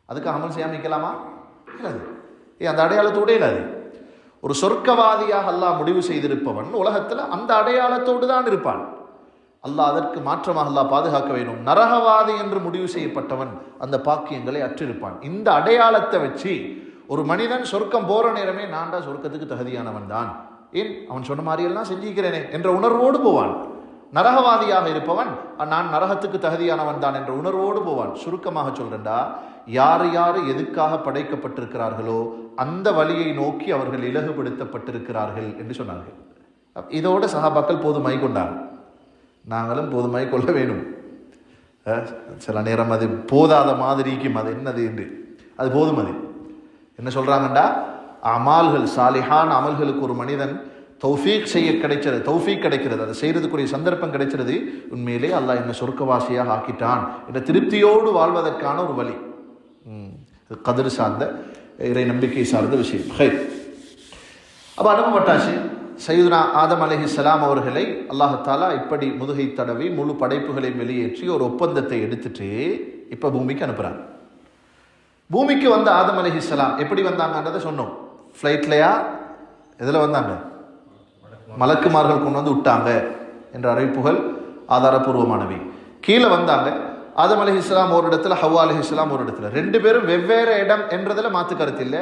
அதுக்கு அமல் செய்யாமிக்கலாமா? இல்லாது. அந்த அடையாளத்தோட இல்லாது. ஒரு சொர்க்கவாதியாக அல்லாஹ் முடிவு செய்திருப்பவன் உலகத்தில் அந்த அடையாளத்தோடு தான் இருப்பான். அல்லாஹ் அதற்கு மாற்றமாக அல்லாஹ் பாதுகாக்க வேண்டும். நரகவாதி என்று முடிவு செய்யப்பட்டவன் அந்த பாக்கியங்களை அற்றிருப்பான். இந்த அடையாளத்தை வச்சு ஒரு மனிதன் சொர்க்கம் போற நேரமே நான்டா சொர்க்கத்துக்கு தகுதியானவன் தான், ஏன் அவன் சொன்ன மாதிரி எல்லாம் செஞ்சிக்கிறேனே என்ற உணர்வோடு போவான். நரகவாதியாக இருப்பவன் நான் நரகத்துக்கு தகுதியானவன் தான் என்ற உணர்வோடு போவான். சுருக்கமாக சொல்றேன்டா, யார் யார் எதுக்காக படைக்கப்பட்டிருக்கிறார்களோ அந்த வழியை நோக்கி அவர்கள் இலகுபடுத்தப்பட்டிருக்கிறார்கள் என்று சொன்னார்கள். இதோட சஹாபாக்கள் போதுமாய் கொண்டார்கள். நாங்களும் போதுமாய் கொள்ள வேணும். சில நேரம் அது போதாத மாதிரிக்கும், அது என்னது என்று அது போதும். அது என்ன சொல்கிறாங்கண்டா, அமால்கள் சாலிஹான் அமல்களுக்கு ஒரு மனிதன் தௌஃபீக் கிடைக்கிறது, அதை செய்கிறதுக்குரிய சந்தர்ப்பம் கிடைக்கிறது. உண்மையிலே அல்லாஹ் என்ன சொர்க்கவாசியாக ஆக்கிட்டான் என்ற திருப்தியோடு வாழ்வதற்கான ஒரு வழி. கதிர் சார்ந்த இறை நம்பிக்கை சார்ந்த விஷயம். அப்போ அனுபவப்பட்டாச்சு. சையதுனா ஆதம் அலைஹிஸ்ஸலாம் அவர்களை அல்லாஹாலா இப்படி முதுகை தடவி முழு படைப்புகளை வெளியேற்றி ஒரு ஒப்பந்தத்தை எடுத்துட்டு இப்போ பூமிக்கு அனுப்புகிறாங்க. பூமிக்கு வந்த ஆதம் அலைஹிஸ்ஸலாம் எப்படி வந்தாங்கன்றதை சொன்னோம். ஃப்ளைட்லையா எதில் வந்தாங்க? மலக்குமார்கள் கொண்டு வந்து விட்டாங்க என்ற அறிவிப்புகள் ஆதாரபூர்வமானவை. கீழே வந்தாங்க. ஆதம் அலைஹிஸ்ஸலாம் ஒரு இடத்துல, ஹவ்வா அலைஹிஸ்ஸலாம் ஒரு இடத்துல, ரெண்டு பேரும் வெவ்வேறு இடம் என்றதில் மாற்று கருத்து இல்லை.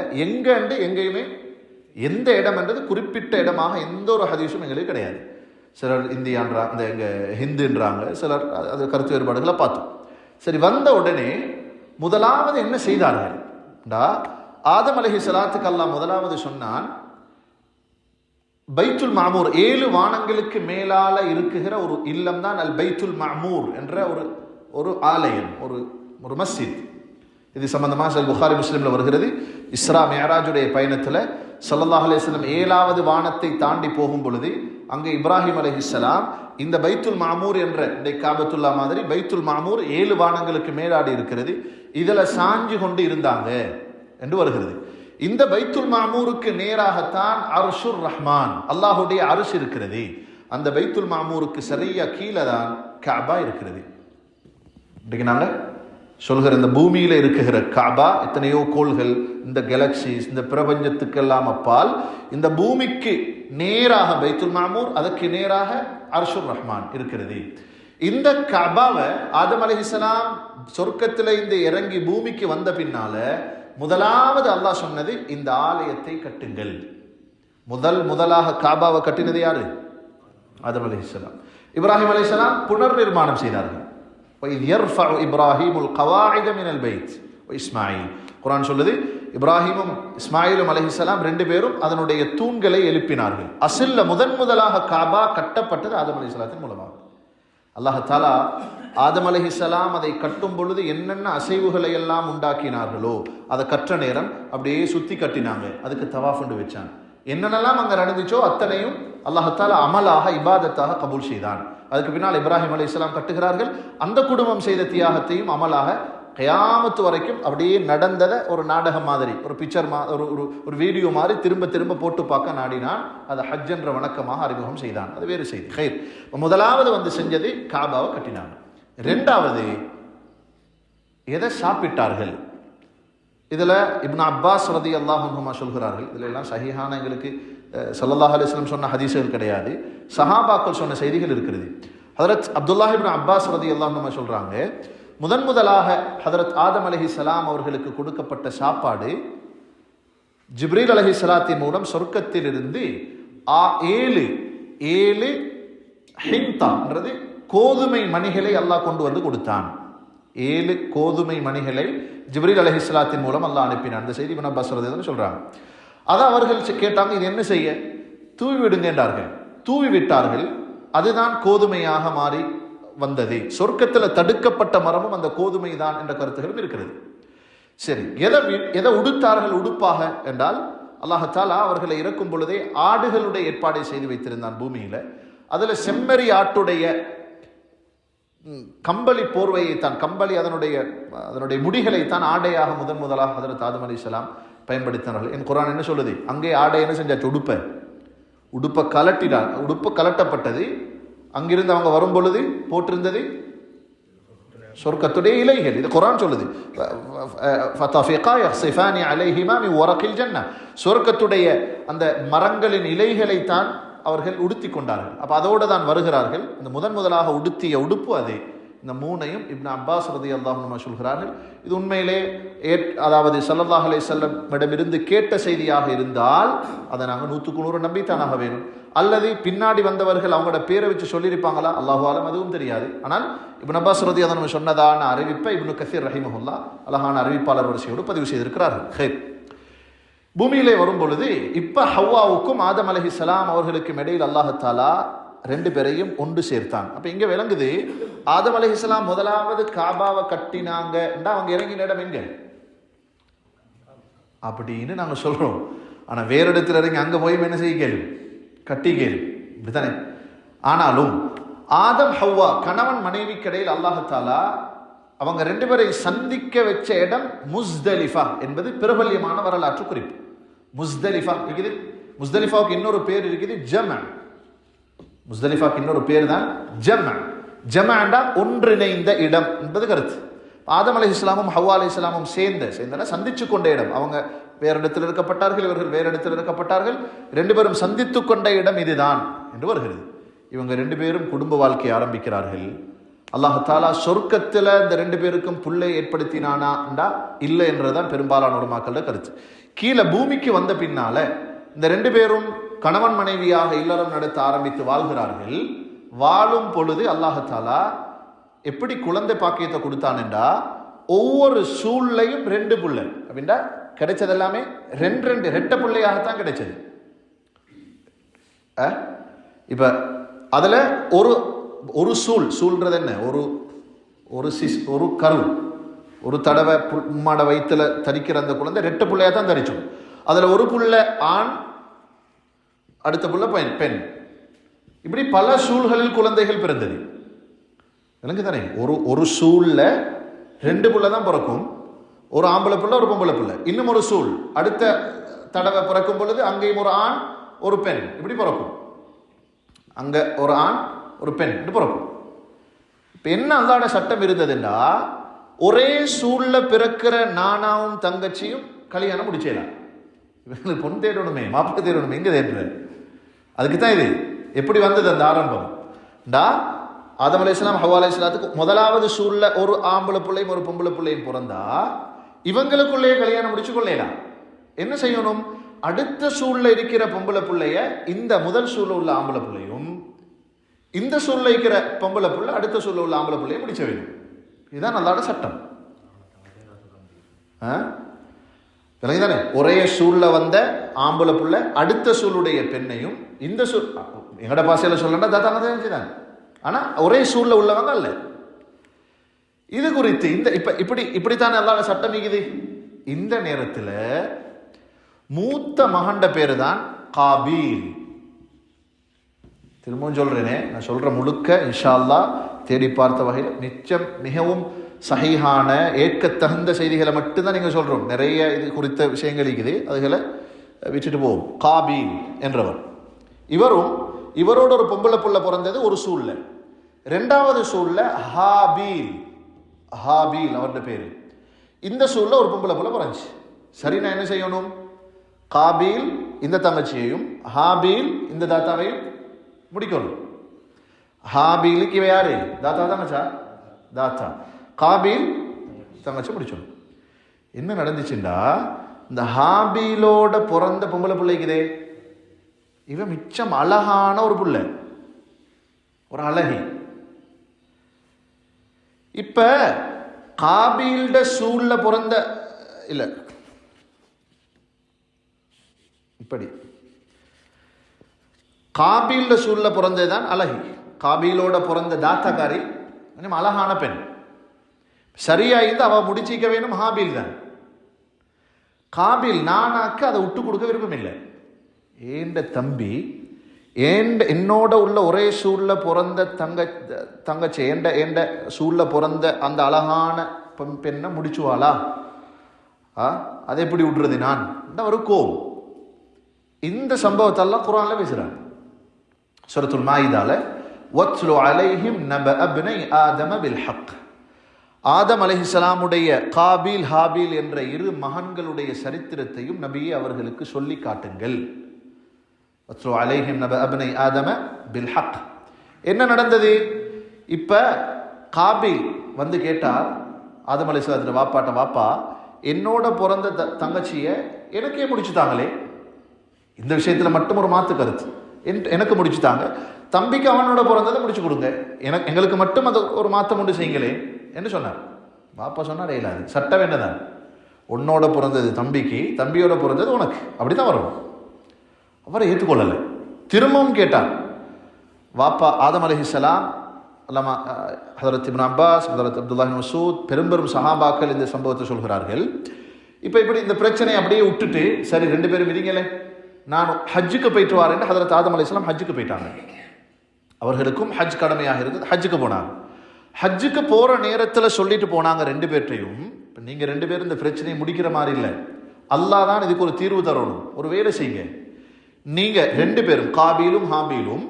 எங்கேயுமே எந்த இடம் என்றது குறிப்பிட்ட இடமாக எந்த ஒரு ஹதீஸும் எங்களுக்கு கிடையாது. சிலர் இந்தியான்றா, இந்த எங்கள் ஹிந்துன்றாங்க, சிலர் அது கருத்து வேறுபாடுகளை பார்த்தோம். சரி, வந்த உடனே முதலாவது என்ன செய்தார்கள்? ஆதம் அலைஹிஸ்ஸலாத்துக்கு அல்லாஹ் முதலாவது சொன்னான், பைத்துல் மாமூர், 7 வானங்களுக்கு மேலால இருக்குகிற ஒரு இல்லம் தான் அல் பைத்துல் மாமூர் என்ற ஒரு ஆலயம், ஒரு மஸ்ஜித். இது சம்பந்தமாக புகாரி முஸ்லிம்ல வருகிறது. இஸ்ரா மிஅராஜுடைய பயணத்தில் ஸல்லல்லாஹு அலைஹி வஸல்லம் 7வது வானத்தை தாண்டி போகும் பொழுது அங்கே இப்ராஹிம் அலைஹிஸ்ஸலாம் இந்த பைத்துல் மாமூர் என்ற இந்த காபத்துல்லா மாதிரி பைத்துல் மாமூர் 7 வானங்களுக்கு மேலாடி இருக்கிறது, இதில் சாஞ்சு கொண்டு இருந்தாங்க என்று வருகிறது. இந்த பைத்துல் மாமூருக்கு நேராகத்தான் அர்ஷுர் ரஹ்மான், அல்லாஹுடைய அரிஷ் இருக்கிறது. அந்த பைத்துல் மாமூருக்கு சரியா கீழே தான் கஅபா இருக்கிறது. இன்றைக்கு நாங்கள் சொல்கிற இந்த பூமியில் இருக்குகிற கஅபா, எத்தனையோ கோள்கள், இந்த கேலக்சிஸ், இந்த பிரபஞ்சத்துக்கெல்லாம் அப்பால் இந்த பூமிக்கு நேராக பைத்துல் மாமூர், அதற்கு நேராக அர்ஷுர் ரஹ்மான் இருக்கிறது. இந்த கஅபாவை ஆதம் அலைஹிஸ்ஸலாம் சொர்க்கத்தில் இந்த இறங்கி பூமிக்கு வந்த பின்னால முதலாவது அல்லாஹ் சொன்னது, இந்த ஆலயத்தை கட்டுங்கள். முதலாக கஅபாவை கட்டினது யாரு? ஆதம் அலைஹிஸ்ஸலாம். இப்ராஹிம் அலைஹிஸ்ஸலாம் புனர் நிர்மாணம் செய்தார்கள். இப்ராஹிமுல் கவாயித மினல் பைத் இஸ்மாயில், குர்ஆன் சொல்லுது, இப்ராஹிமும் இஸ்மாயிலும் அலைஹிஸ்ஸலாம் 2 பேரும் அதனுடைய தூண்களை எழுப்பினார்கள். அசில்ல முதலாக கஅபா கட்டப்பட்டது ஆதம் அலைஹிஸ்ஸலாத்தின் மூலமாக. அல்லாஹ் தஆலா ஆதம் அலைஹிஸ்ஸலாம் அதை கட்டும் பொழுது என்னென்ன அசைவுகளை எல்லாம் உண்டாக்கினார்களோ அதை கற்ற நேரம் அப்படியே சுத்தி கட்டினாங்க. அதுக்கு தவாஃப் வச்சாங்க. என்னென்னலாம் அங்கே நடந்துச்சோ அத்தனையும் அல்லாஹ் தஆலா அமலாக இபாதத்தாக கபூல் செய்தான். அதுக்கு பின்னால் இப்ராஹிம் அலைஹிஸ்ஸலாம் கட்டுகிறார்கள். அந்த குடும்பம் செய்த தியாகத்தையும் அமலாக கியாமத்து வரைக்கும் அப்படியே நடந்ததை ஒரு நாடகம் மாதிரி, ஒரு பிக்சர் ஒரு வீடியோ மாதிரி திரும்ப திரும்ப போட்டு பார்க்க நாடினான். அதை ஹஜ் என்ற வணக்கமாக அறிமுகம் செய்தான். அது வேறு செய்தி. ஹைர், முதலாவது செஞ்சது காபாவை கட்டினாங்க. 2வது எதை சாப்பிட்டார்கள்? இதில் இப்னு அப்பாஸ் ரலியல்லாஹு அன்ஹுமா சொல்கிறார்கள். இதில் எல்லாம் சஹீஹான எங்களுக்கு ஸல்லல்லாஹு அலைஹி வஸல்லம் சொன்ன ஹதீஸ்கள் கிடையாது, சஹாபாக்கள் சொன்ன செய்திகள் இருக்கிறது. ஹதரத் அப்துல்லாஹ் இப்னு அப்பாஸ் ரலியல்லாஹு அன்ஹுமா சொல்றாங்க, முதலாக ஹதரத் ஆதம் அலைஹிஸ்ஸலாம் அவர்களுக்கு கொடுக்கப்பட்ட சாப்பாடு ஜிப்ரீல் அலைஹிஸ்ஸலாத்தின் மூலம் சொர்க்கத்திலிருந்து 7 ஹின்தான்றது கோதுமை மணிகளை அல்லாஹ் கொண்டு வந்து கொடுத்தான். 7 கோதுமை மணிகளை ஜிப்ரீல் அலைஹிஸ்ஸலாத்தின் மூலம் அல்லாஹ் அனுப்பினான். அந்த செய்தி இப்னு அப்பாஸ் ரலியல்லாஹு சொல்றாங்க. அதை அவர்கள் கேட்டாங்க, இது என்ன செய்ய? தூவி விடுங்க என்றார்கள். தூவி விட்டார்கள். அதுதான் கோதுமையாக மாறி வந்தது. சொர்க்கத்தில் தடுக்கப்பட்ட மரமும் அந்த கோதுமை தான் என்ற கருத்துகளும் இருக்கிறது. சரி, எதை உடுத்தார்கள் உடுப்பாக என்றால், அல்லாஹ் தஆலா அவர்களை இறக்கும் பொழுதே ஆடுகளுடைய ஏற்பாடை செய்து வைத்திருந்தான் பூமியில. அதுல செம்மறி ஆட்டுடைய கம்பளி போர்வையை தான், கம்பளி அதனுடைய முடிகளை தான் ஆடையாக முதலாக ஹதரத் ஆதம் அலைஹிஸ்ஸலாம் பயன்படுத்தினார்கள். என் குர்ஆன் என்ன சொல்லுது? அங்கே ஆடை என்ன செஞ்சாச்சு? உடுப்பை கலட்டினார். உடுப்பு கலட்டப்பட்டது. அங்கிருந்து அவங்க வரும் பொழுது போட்டிருந்தது சொர்க்கத்துடைய இலைகள். இது குர்ஆன் சொல்லுது, சொர்க்கத்துடைய அந்த மரங்களின் இலைகளை தான் அவர்கள் உடுத்தி கொண்டார்கள். அப்ப அதோடு தான் வருகிறார்கள். இந்த முதலாக உடுத்திய உடுப்பு அது. இந்த 3ஐயும் இப்னு அப்பாஸ் ரலியல்லாஹு அன்ஹு சொல்கிறார்கள். இது உண்மையிலே அதாவது ஸல்லல்லாஹு அலைஹி வஸல்லம் இடமிருந்து கேட்ட செய்தியாக இருந்தால் அதை நாங்கள் 100க்கு 100 நம்பித்தானாக வேணும். அல்லது பின்னாடி வந்தவர்கள் அவங்களோட பேரை வச்சு சொல்லியிருப்பாங்களா, அல்லாஹு ஆலம், அதுவும் தெரியாது. ஆனால் இப்னு அப்பாஸ் ரலியல்லாஹு அன்ஹு சொன்னதான அறிவிப்பை இப்னு கஸீர் ரஹிமஹுல்லாஹ் அழகான அறிவிப்பாளர் வரிசையோடு பதிவு செய்திருக்கிறார்கள். ஹைர், பூமியிலே வரும் பொழுது இப்ப ஹவ்வாவுக்கும் ஆதம் அலைஹிஸ்ஸலாம் அவர்களுக்கும் இடையில் அல்லாஹ் தஆலா ரெண்டு பேரையும் ஒன்று சேர்த்தான். அப்ப இங்க விளங்குது, ஆதம் அலைஹிஸ்ஸலாம் முதலாவது காபாவை கட்டினாங்கண்டா அவங்க இறங்கின இடம் எங்க அப்படின்னு நாங்க சொல்றோம். ஆனா வேற இடத்துல இறங்கி அங்க போய் என்ன செய்ய கேள்வி கட்டி கேள்வி இப்படித்தானே. ஆனாலும் ஆதம் ஹவ்வா கணவன் மனைவி கிடையில் அல்லாஹாலா அவங்க ரெண்டு பேரை சந்திக்க வச்ச இடம் முஸ்தலிஃபா என்பது பிரபல்யமான வரலாற்று குறிப்பு. முஸ்தலிஃபா இருக்குது. முஸ்தலிஃபாவுக்கு இன்னொரு பேர் இருக்குது ஜமன். முஸ்தலிஃபாவுக்கு இன்னொரு பேர் தான் ஜமன். ஜமன்டா ஒன்றிணைந்த இடம் என்பது கருத்து. ஆதம் அலைஹிஸ்ஸலாமும் ஹவ்வா அலைஹிஸ்ஸலாமும் சேர்ந்த சந்திச்சு கொண்ட இடம். அவங்க வேற இடத்தில் இருக்கப்பட்டார்கள், இவர்கள் வேற இடத்தில் இருக்கப்பட்டார்கள். ரெண்டு பேரும் சந்தித்து கொண்ட இடம் இதுதான் என்று வருகிறது. இவங்க ரெண்டு பேரும் குடும்ப வாழ்க்கையை ஆரம்பிக்கிறார்கள். அல்லாஹ் தாலா சொர்க்கத்தில் இந்த ரெண்டு பேருக்கும் புள்ளை ஏற்படுத்தினானா இல்லை என்றதான் பெரும்பாலான உலமாக்களோட கருத்து. கீழே பூமிக்கு வந்த பின்னால இந்த ரெண்டு பேரும் கணவன் மனைவியாக இல்லறம் நடத்த ஆரம்பித்து வாழ்கிறார்கள். வாழும் பொழுது அல்லாஹ் தாலா எப்படி குழந்தை பாக்கியத்தை கொடுத்தான்டா ஒவ்வொரு சூழ்லையும் ரெண்டு புள்ளை அப்படின்னா கிடைச்சது எல்லாமே ரெண்டு ரெண்டு ரெட்ட பிள்ளையாகத்தான் கிடைச்சது. இப்ப அதுல ஒரு ஒரு சூழ்ன்றது என்ன, ஒரு கரு ஒரு தடவை உம்மாட வயிற்றுல தரிக்கிற அந்த குழந்தை ரெட்ட பிள்ளையா தான் தரிச்சோம். அதுல ஒரு புள்ள ஆண், அடுத்த புள்ள பெண். இப்படி பல சூழ்களில் குழந்தைகள் பிறந்தது. எனக்கு தானே ஒரு சூழ்ல ரெண்டு புள்ள தான் பிறக்கும், ஒரு ஆம்பளை புள்ள ஒரு பொம்பளை புள்ள. இன்னும் ஒரு சூழ் அடுத்த தடவை பிறக்கும் பொழுது அங்கேயும் ஒரு ஆண் ஒரு பெண் இப்படி பிறக்கும். அங்க ஒரு ஆண் ஒரு பெண் இப்படி பிறக்கும். இப்ப என்ன அல்லாஹ்வுடைய சட்டம் இருந்ததுன்னா ஒரே சூழ்ல பிறக்கிற நானாவும் தங்கச்சியும் கல்யாணம் முடிச்சேலாம். இவங்களுக்கு பொண்ணு தேடணுமே, மாப்பிள்ளை தேடணுமே, எங்க தேடுற? அதுக்கு தான் இது எப்படி வந்தது அந்த ஆரம்பம். ஆதம் அலைஹிஸ்ஸலாம் ஹவ்வா அலைஹிஸ்ஸலாத்துக்கு முதலாவது சூழ்ல ஒரு ஆம்பளை பிள்ளையும் ஒரு பொம்பளை பிள்ளையும் பிறந்தா இவங்களுக்குள்ளேயே கல்யாணம் முடிச்சு கொள்ளலாம். என்ன செய்யணும், அடுத்த சூழ்ல இருக்கிற பொம்பளை பிள்ளைய இந்த முதல் சூழ்ல உள்ள ஆம்பளை பிள்ளையும், இந்த சூழ்ல இருக்கிற பொம்பளை பிள்ளை அடுத்த சூழ்ல உள்ள ஆம்பளை பிள்ளையும் முடிச்ச வேணும். இதுதான் அல்லாஹ்வுடைய சட்டம். தானே ஒரே சூழ்ல வந்த ஆம்பளை பிள்ளை அடுத்த சூளுடைய பெண்ணையும், இந்த சூழ் எங்கட பாசையில சொல்லண்டா தாத்தாங்க தான், ஆனா ஒரே சூழ்ல உள்ளவங்க அல்ல. இது குறித்து இந்த இப்படித்தான் அல்லாஹ்வுடைய சட்டம் இருக்குது. இந்த நேரத்தில் மூத்த மகண்ட பேரு தான் காபீல். திரும்பவும் சொல்றேனே, நான் சொல்ற முழுக்க இன்ஷா அல்லாஹ் தேடி பார்த்த வகையில் நிச்சயம் மிகவும் சஹீஹான ஏற்கத்தகுந்த செய்திகளை மட்டும்தான் நீங்க சொல்றோம். நிறைய இது குறித்த விஷயங்கள் இருக்குது, அதுகளை விட்டுட்டு போவோம். காபீல் என்றவர் இவரோட ஒரு பொம்பளை புள்ள பிறந்தது ஒரு சூழ்ல. ரெண்டாவது சூழ்ல ஹாபீல் அவருடைய பேரு. இந்த சூழ்ல ஒரு பொம்பளை புள்ள பிறந்துச்சு. சரி, நான் என்ன செய்யணும், காபீல் இந்த தங்கச்சியையும் ஹாபீல் இந்த தாத்தாவையும் முடிக்கணும். ஹாபீலுக்கு இவ யாரு, தாத்தா தங்கச்சா? தாத்தா. காபீல் தங்கச்சி முடிச்சோம். என்ன நடந்துச்சுண்டா, இந்த ஹாபீலோட பிறந்த பொம்பளை பிள்ளைக்குதே இவன் மிச்சம் அழகான ஒரு புள்ள, ஒரு அழகி. இப்ப காபீல்ட சூழ்ல பிறந்த இல்ல இப்படி காபீல்ட சூழ்ல பிறந்ததுதான் அழகி. காபீலோட பிறந்த தாத்தாக்காரி அழகான பெண். சரியா இருந்து அவ முடிச்சிக்க வேணும் ஹாபீல் தான். காபீல் நானாக்கு அதை விட்டு கொடுக்க விருப்பம் இல்லை. ஏண்ட தம்பி என்னோட உள்ள ஒரே சூழ்ல பிறந்த தங்கச்சி ஏண்ட சூழ்ல பிறந்த அந்த அழகான பெண்ணை முடிச்சுவாளா? அதை எப்படி விடுறது நான்? ஒரு கோவம். இந்த சம்பவத்தெல்லாம் குர்ஆன்ல பேசுறாங்க. சூரத்துல் மாயிதால வத்லு அலைஹிம் நபஅ இப்னை ஆதம பில் ஹக். ஆதம் அலைஹிஸ்ஸலாமுடைய காபீல் ஹாபீல் என்ற இரு மகன்களுடைய சரித்திரத்தையும் நபியே அவர்களுக்கு சொல்லி காட்டுங்கள். வத்லு அலைஹிம் நபஅ இப்னை ஆதம பில் ஹக். என்ன நடந்தது? இப்ப காபீல் வந்து கேட்டார் ஆதம் அலைஹிஸ்ஸலாத்துடைய வாப்பாட்ட, வாப்பா என்னோட பிறந்த தங்கச்சிய எனக்கே முடிச்சுட்டாங்களே, இந்த விஷயத்துல மட்டும் ஒரு மாத்து கருத்து, எனக்கு முடிச்சுட்டாங்க, தம்பிக்கு அவனோட பிறந்ததை முடிச்சு கொடுங்க, எங்களுக்கு மட்டும் அது ஒரு மாத்தம் உண்டு செய்யுங்களே என்று சொன்னார். பாப்பா சொன்னார், இயலாது, சட்டம் என்னதான், உன்னோட பிறந்தது தம்பிக்கு, தம்பியோட பிறந்தது உனக்கு, அப்படித்தான் வரும். அவரை ஏற்றுக்கொள்ளலை. திரும்பவும் கேட்டார், வாப்பா ஆதம் அலைஹிஸ்ஸலாம், அல்லாமா ஹதரத் இப்னு அப்பாஸ், ஹதரத் அப்துல்லாஹ் இப்னு மஸ்ஊத், பெரும் சஹாபாக்கள் இந்த சம்பவத்தை சொல்கிறார்கள். இப்போ இப்படி இந்த பிரச்சனையை அப்படியே விட்டுட்டு, சரி 2 பேரும் இருங்களே, நான் ஹஜ்ஜுக்கு போயிட்டு வரேன். ஹதரத் ஆதம் அலைஹிஸ்ஸலாம் ஹஜ்ஜுக்கு போயிட்டாங்க. அவர்களுக்கும் ஹஜ் கடமையாக இருந்தது. ஹஜ்ஜுக்கு போனாங்க. ஹஜ்ஜுக்கு போகிற நேரத்தில் சொல்லிட்டு போனாங்க 2 பேர்ட்டையும், இப்போ நீங்கள் 2 பேரும் இந்த பிரச்சனையை முடிக்கிற மாதிரி இல்லை, அல்லாஹ் தான் இதுக்கு ஒரு தீர்வு தரணும். ஒரு வேலை செய்யுங்க, நீங்கள் 2 பேரும் காபீலும் ஹாபீலும்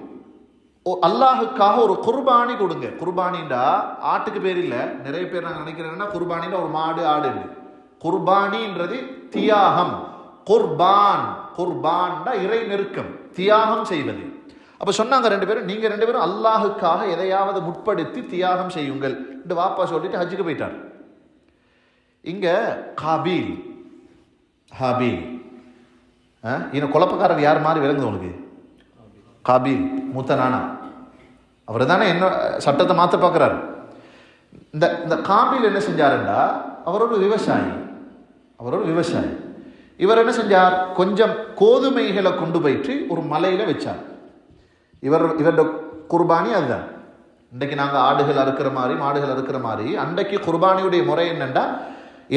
அல்லாஹுக்காக ஒரு குர்பானி கொடுங்க. குர்பானின்டா ஆட்டுக்கு பேர் இல்லை, நிறைய பேர் நாங்கள் நினைக்கிறேன்னா குர்பானின்னா ஒரு மாடு ஆடு. குர்பானின்றது தியாகம். குர்பான், குர்பான்டா இறை நெருக்கம், தியாகம் செய்வது. அப்போ சொன்னாங்க 2 பேரும், நீங்கள் 2 பேரும் அல்லாஹுக்காக எதையாவது முற்படுத்தி தியாகம் செய்யுங்கள் என்று வாப்பா சொல்லிட்டு ஹஜ்ஜுக்கு போயிட்டார். இங்கே காபீல் ஹாபீல், இன்னும் குழப்பக்காரர் யார் மாதிரி விளங்குது உனக்கு? காபீல் மூத்த நானா, அவர் தானே என்ன சட்டத்தை மாற்ற பார்க்குறாரு. இந்த காபீல் என்ன செஞ்சாருண்டா, அவர் ஒரு விவசாயி. இவர் என்ன செஞ்சார், கொஞ்சம் கோதுமைகளை கொண்டு போயிட்டு ஒரு மலையில் வச்சார். இவரோட குர்பானி அதுதான். இன்றைக்கு நாங்கள் ஆடுகள் அறுக்கிற மாதிரி, மாடுகள் அறுக்கிற மாதிரி, அன்றைக்கு குர்பானியுடைய முறை என்னென்னா,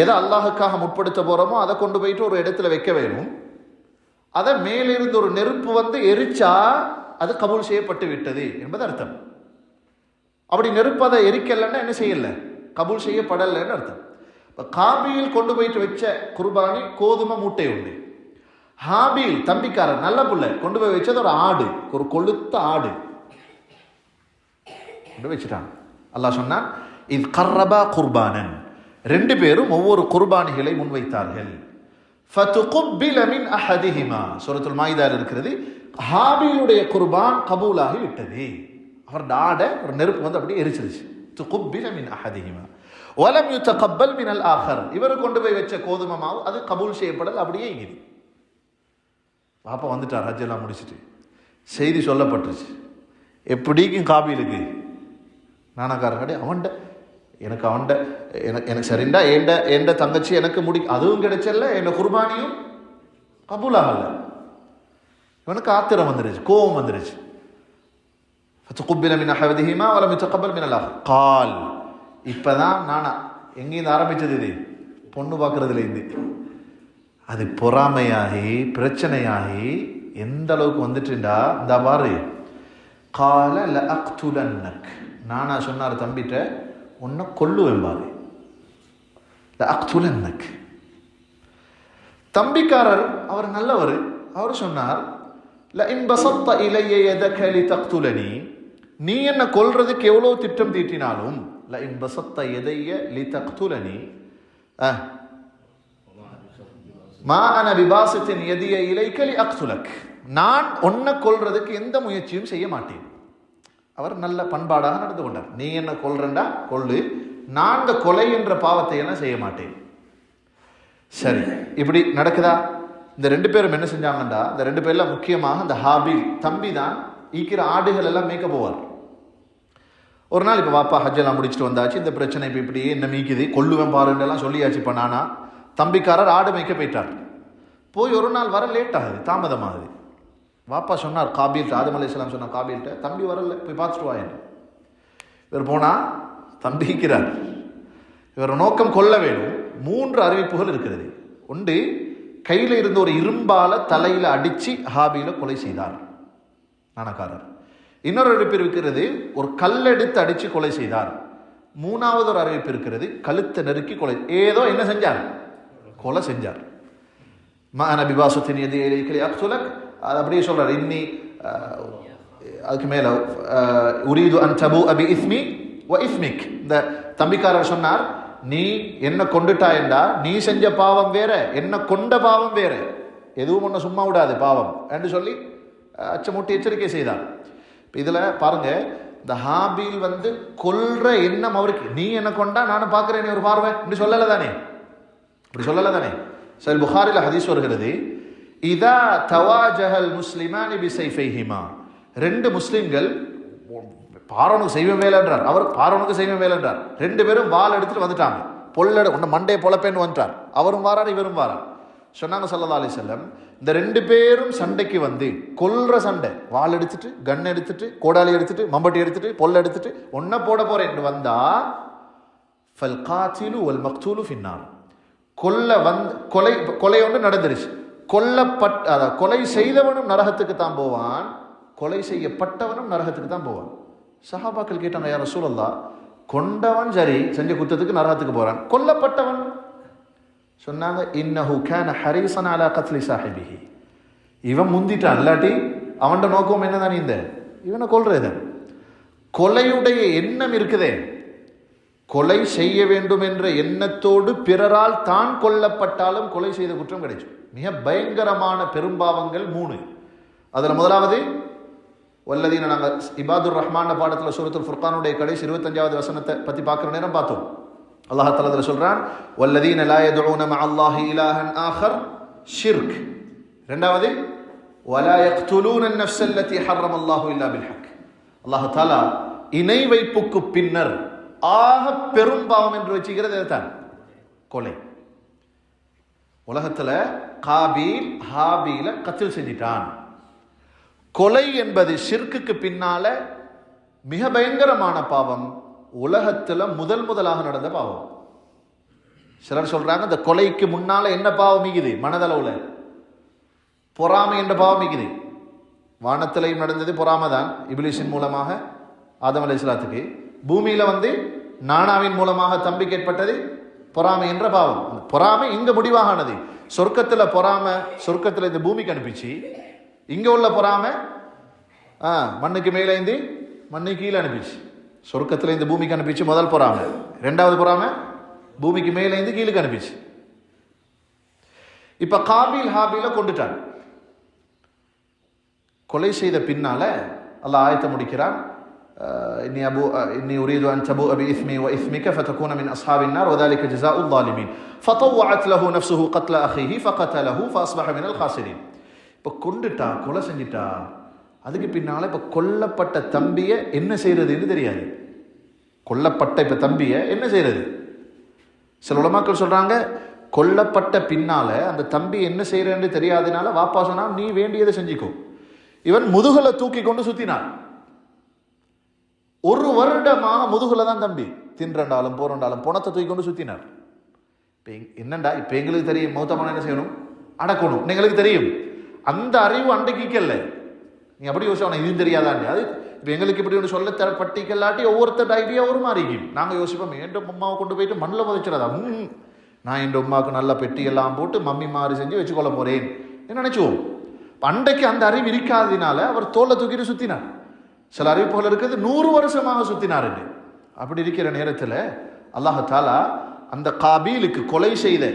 எதை அல்லாஹுக்காக முற்படுத்த போகிறோமோ அதை கொண்டு போயிட்டு ஒரு இடத்துல வைக்க வேணும். அதை மேலிருந்து ஒரு நெருப்பு வந்து எரிச்சா அது கபூல் செய்யப்பட்டு விட்டது என்பது அர்த்தம். அப்படி நெருப்பு அதை எரிக்கலைன்னா என்ன செய்யலை, கபூல் செய்யப்படலைன்னு அர்த்தம். இப்போ காபீல் கொண்டு போயிட்டு வச்ச குர்பானி கோதுமை மூட்டை உண்டு. ஹாபீல் தம்பிக்காரர் நல்ல புள்ள கொண்டு போய் வச்சது ஒரு ஆடு, ஒரு கொளுத்த ஆடு கொண்டு வச்சுட்டான். அல்லாஹ் சொன்னான், இது கர்ரபா குர்பானன், 2 பேரும் ஒவ்வொரு குர்பானிகளை முன்வைத்தார்கள். ஃபதுகுப்பில மின் அஹதிஹிமா, சூரத்துல் மாயிதாவில் இருக்கிறது. ஹாபீலுடைய குர்பான் கபூலாகி விட்டது. அவர் ஆடை ஒரு நெருப்பு வந்து அப்படியே எரிச்சிருச்சு. துகுப்பில மின் அஹதிஹிமா வலம் யுதகப்பல் மினல் ஆஹர், இவர் கொண்டு போய் வச்ச கோதுமை மாவு அது கபூல் செய்யப்படல், அப்படியே இங்கிது. பாப்பா வந்துட்டார், ஹஜ்ஜெல்லாம் முடிச்சுட்டு. செய்தி சொல்லப்பட்டுருச்சு. எப்படிக்கும் காபீலுக்கு நானாக்காரன் அவன்ட எனக்கு சரிண்டா, எந்த தங்கச்சி எனக்கு அதுவும் கிடைச்சல, என் குர்பானியும் கபூலாகல. இவனுக்கு ஆத்திரம் வந்துருச்சு, கோபம் வந்துருச்சு. கால், இப்பதான் நானா எங்கேருந்து ஆரம்பிச்சது இது, பொண்ணு பார்க்கறதுல இருந்து அது பொறாமையாகி பிரச்சனையாகி எந்த அளவுக்கு வந்துட்டுண்டா, இந்த பாரு, கால லஅக்துலன்னக், நானா சொன்னார் தம்பிட்ட, உன்னை கொல்லுவேன் பாரு, லஅக்துலன்னக். தம்பிக்காரர் அவர் நல்லவர், அவர் சொன்னார், லஇன் பஸத்த இலைய யதக லிதக்துலனி, நீ என்ன கொல்றதுக்கு எவ்வளவு திட்டம் தீட்டினாலும், லஇன் பஸத்த யதைய லிதக்துலனி மா அன பிபாஸத்தின் யதிய இலைக லிஅக்துலக், நான் உன்னை கொல்றதுக்கு எந்த முயற்சியும் செய்ய மாட்டேன். அவர் நல்ல பண்பாடாக நடந்து கொண்டார். நீ என்ன கொல்றண்டா கொல்லு, நான் இந்த கொலை என்ற பாவத்தை எல்லாம் செய்ய மாட்டேன். சரி, இப்படி நடக்குதா? இந்த 2 பேரும் என்ன செஞ்சாங்கண்டா, இந்த 2 பேர்ல முக்கியமாக இந்த ஹாபீல் தம்பி தான் ஈக்கிற ஆடுகள் எல்லாம் மேய்க்க போவார். ஒரு நாள் இப்போ வாப்பா ஹஜ்ஜெல்லாம் முடிச்சுட்டு வந்தாச்சு, இந்த பிரச்சனை இப்போ இப்படியே என்ன மீக்குது, கொல்லுவேன் பாருன்றெல்லாம் சொல்லியாச்சு. இப்போ நானா தம்பிக்காரர் ஆடு மேய்க்க போயிட்டார். போய் ஒரு நாள் வர லேட் ஆகுது, தாமதமாகுது. வாப்பா சொன்னார் காபீல், ஆதம் அலைஹிஸ்ஸலாம் சொன்னார் காபீல்கிட்ட, தம்பி வரல, போய் பார்த்துட்டு வா என்று. இவர் போனால் தம்பிக்கிறார். இவர் நோக்கம் கொல்ல வேணும். 3 அறிவிப்புகள் இருக்கிறது. ஒன்று, கையில் இருந்த ஒரு இரும்பால தலையில் அடித்து ஹாபீலை கொலை செய்தார் நாணக்காரர். இன்னொரு அறிவிப்பு இருக்கிறது, ஒரு கல்லெடுத்து அடித்து கொலை செய்தார். 3வது ஒரு அறிவிப்பு இருக்கிறது, கழுத்தை நெருக்கி கொலை, ஏதோ என்ன செஞ்சார், கொலை செஞ்சார். மான பிபாசத்தின் எது இலைகளை அக்துலக், அது அப்படியே சொல்றார். இன்னி அதுக்கு மேல உரீது அன் தபு அபி இஸ்மி வ இஸ்மிக், இந்த தம்பிக்காரர் சொன்னார், நீ என்ன கொண்டுட்டாயண்டா, நீ செஞ்ச பாவம் வேற, என்ன கொண்ட பாவம் வேற, எதுவும் ஒன்று சும்மா விடாது பாவம் என்று சொல்லி அச்சமூட்டி எச்சரிக்கை செய்தார். இதுல பாருங்க, இந்த ஹாபீல் வந்து கொல்ற எண்ணம் அவருக்கு, நீ என்ன கொண்டா நானும் பார்க்கிறேன் ஒரு பார்வை, இப்படி சொல்லல தானே, இப்படி சொல்லல தானே. சரி, புகாரில ஹதீஸ் வருகிறது, இதா தவாஜஹல் முஸ்லிமானி பிசைஃபைஹிமா, 2 முஸ்லிம்கள் பார்வனுக்கு செய்வன் வேலை என்றார், அவர் பார்வனுக்கு செய்வன் வேலை என்றார். 2 பேரும் வாள் எடுத்துட்டு வந்துட்டாங்க. பொல்லட உன்ன மண்டையை பொழப்பேன்னு வந்துட்டார். அவரும் வாரார், இவரும் வாரார். சொன்னாங்க ஸல்லல்லாஹு அலைஹி வஸல்லம், இந்த 2 பேரும் சண்டைக்கு வந்து கொல்ற சண்டை, வாள் எடுத்துட்டு கன் எடுத்துட்டு கோடாலி எடுத்துட்டு மம்பட்டி எடுத்துட்டு பொல்ல எடுத்துட்டு ஒன்ன போட போறேன் வந்தா ஃபல் காத்திலு வல் மக்தூலு ஃபின்னார். கொலை ஒன்று நடந்துருச்சு. கொலை செய்தவனும் நரகத்துக்கு தான் போவான், கொலை செய்யப்பட்டவனும் நரகத்துக்கு தான் போவான். சஹாபாக்கள் கேட்டாங்க, யா ரசூலல்லாஹ், கொண்டவன் சரி செஞ்ச குத்தத்துக்கு நரகத்துக்கு போறான், கொல்லப்பட்டவன்? சொன்னாங்க, இன்னஹு கான ஹரீஸன் அலா கத்லி சாஹிபிஹி. இவன் முந்திட்டான், இல்லாட்டி அவன்ட நோக்கம் என்னதான் இந்த இவனை கொல்றது. கொலையுடைய எண்ணம் இருக்குதே, கொலை செய்ய வேண்டும் என்ற எண்ணத்தோடு பிறரால் தான் கொல்லப்பட்டாலும் கொலை செய்த குற்றம் கிடைக்கும். மிக பயங்கரமான பெரும்பாவங்கள் 3. அதில் முதலாவது வல்லதீன, நாங்கள் இபாதுர் ரஹ்மான பாடத்தில் சூரத்துல் ஃபுர்கானுடைய கடைசி 25வது வசனத்தை பற்றி பார்க்குற நேரம் பார்த்தோம். அல்லாஹ் தஆலா அதில் சொல்றான், வல்லதீன லா யதுஊன மஅல்லாஹி இலாஹன் ஆகர் ஷிர்க். இரண்டாவது வலா யக்துலூன அன்-நஃப்ஸ அல்லதி ஹர்ரமல்லாஹு இல்லா பில் ஹக். அல்லாஹ் தஆலா இணை வைப்புக்கு பின்னர் ஆக பெரும்பாவம் என்று வச்சுக்கிறது தான் கொலை. உலகத்துல காபீல் ஹாபீல கத்ல் செஞ்சிட்டான். கொலை என்பது ஷிர்க்குக்கு பின்னால மிக பயங்கரமான பாவம், உலகத்துல முதலாக நடந்த பாவம். சிலர் சொல்றாங்க, இந்த கொலைக்கு முன்னால என்ன பாவம் மிகுது, மனதளவுல பொறாமை என்ற பாவம் மிகுது. வானத்திலையும் நடந்தது பொறாமை தான், இப்லீஸின் மூலமாக ஆதம் அலைஹிஸ்ஸலாத்துக்கு. பூமியில வந்து நானாவின் மூலமாக தம்பிக்கு ஏற்பட்டது பொறாமை என்ற பாவம். பொறாமை இங்க முடிவாகானது. சொர்க்கத்துல பொறாமை சொர்க்கத்துல இந்த பூமிக்கு அனுப்பிச்சு, இங்க உள்ள பொறாமை மண்ணுக்கு மேலேந்து மண்ணுக்கு கீழே அனுப்பிச்சு. சொர்க்கத்துல இந்த பூமிக்கு அனுப்பிச்சு முதல் பொறாமை, இரண்டாவது பொறாமை பூமிக்கு மேலேந்து கீழுக்கு அனுப்பிச்சு. இப்ப காபீல் ஹாபீல கொண்டுட்டான். கொலை செய்த பின்னால அல்லாஹ் ஆயத்தை முடிக்கிறான், إني أريد أن تبوء بإثمي وإثمك فتكون من أصحاب النار وذلك جزاء الظالمين فطوعت له نفسه قتل أخيه فقتله فأصبح من الخاسرين. இப்போ கொண்டுட்டா, கொலை செஞ்சிட்டா, அதுக்கு பின்னால இப்போ கொல்லப்பட்ட தம்பியை என்ன செய்யறதுன்னு தெரியாது. கொல்லப்பட்ட இப்போ தம்பியை என்ன செய்யறது? சில உலமாக்கள் சொல்றாங்க, கொல்லப்பட்ட பின்னால அந்த தம்பி என்ன செய்யறன்னு தெரியாதனால வாப்பா சொன்னா, நீ வேண்டியதை செஞ்சுக்கோ. இவன் முதுகுல தூக்கி கொண்டு சுத்தினான். 1 வருடமாக முதுகுல தான் தம்பி தின்றண்டாலும் போறண்டாலும் பணத்தை தூக்கி கொண்டு சுத்தினார். என்னண்டா இப்ப எங்களுக்கு தெரியும், மௌத்தமான என்ன செய்யணும், அடக்கணும், எங்களுக்கு தெரியும். அந்த அறிவு அண்டைக்கல்ல, நீ அப்படி யோசிச்சா இதுவும் தெரியாதாண்டி. அது இப்ப எங்களுக்கு இப்படி ஒன்று சொல்ல பட்டிக்கல்லாட்டி ஒவ்வொருத்தர் ஐடியா ஒரு மாறிக்கும். நாங்க யோசிப்போம், என் உமாவை கொண்டு போயிட்டு மண்ணில் புதைச்சிடாதா, நான் என் உமாவுக்கு நல்ல பெட்டியெல்லாம் போட்டு மம்மி மாறி செஞ்சு வச்சுக்கொள்ள போறேன் நினைச்சுவோம். அண்டைக்கு அந்த அறிவு இருக்காதனால அவர் தோலை தூக்கிட்டு சுத்தினார். சில அறிவிப்புகள் இருக்குது 100 வருஷமாக சுத்தினார். அப்படி இருக்கிற நேரத்தில் அல்லாஹ் தஆலா அந்த காபீலுக்கு கொலை செய்த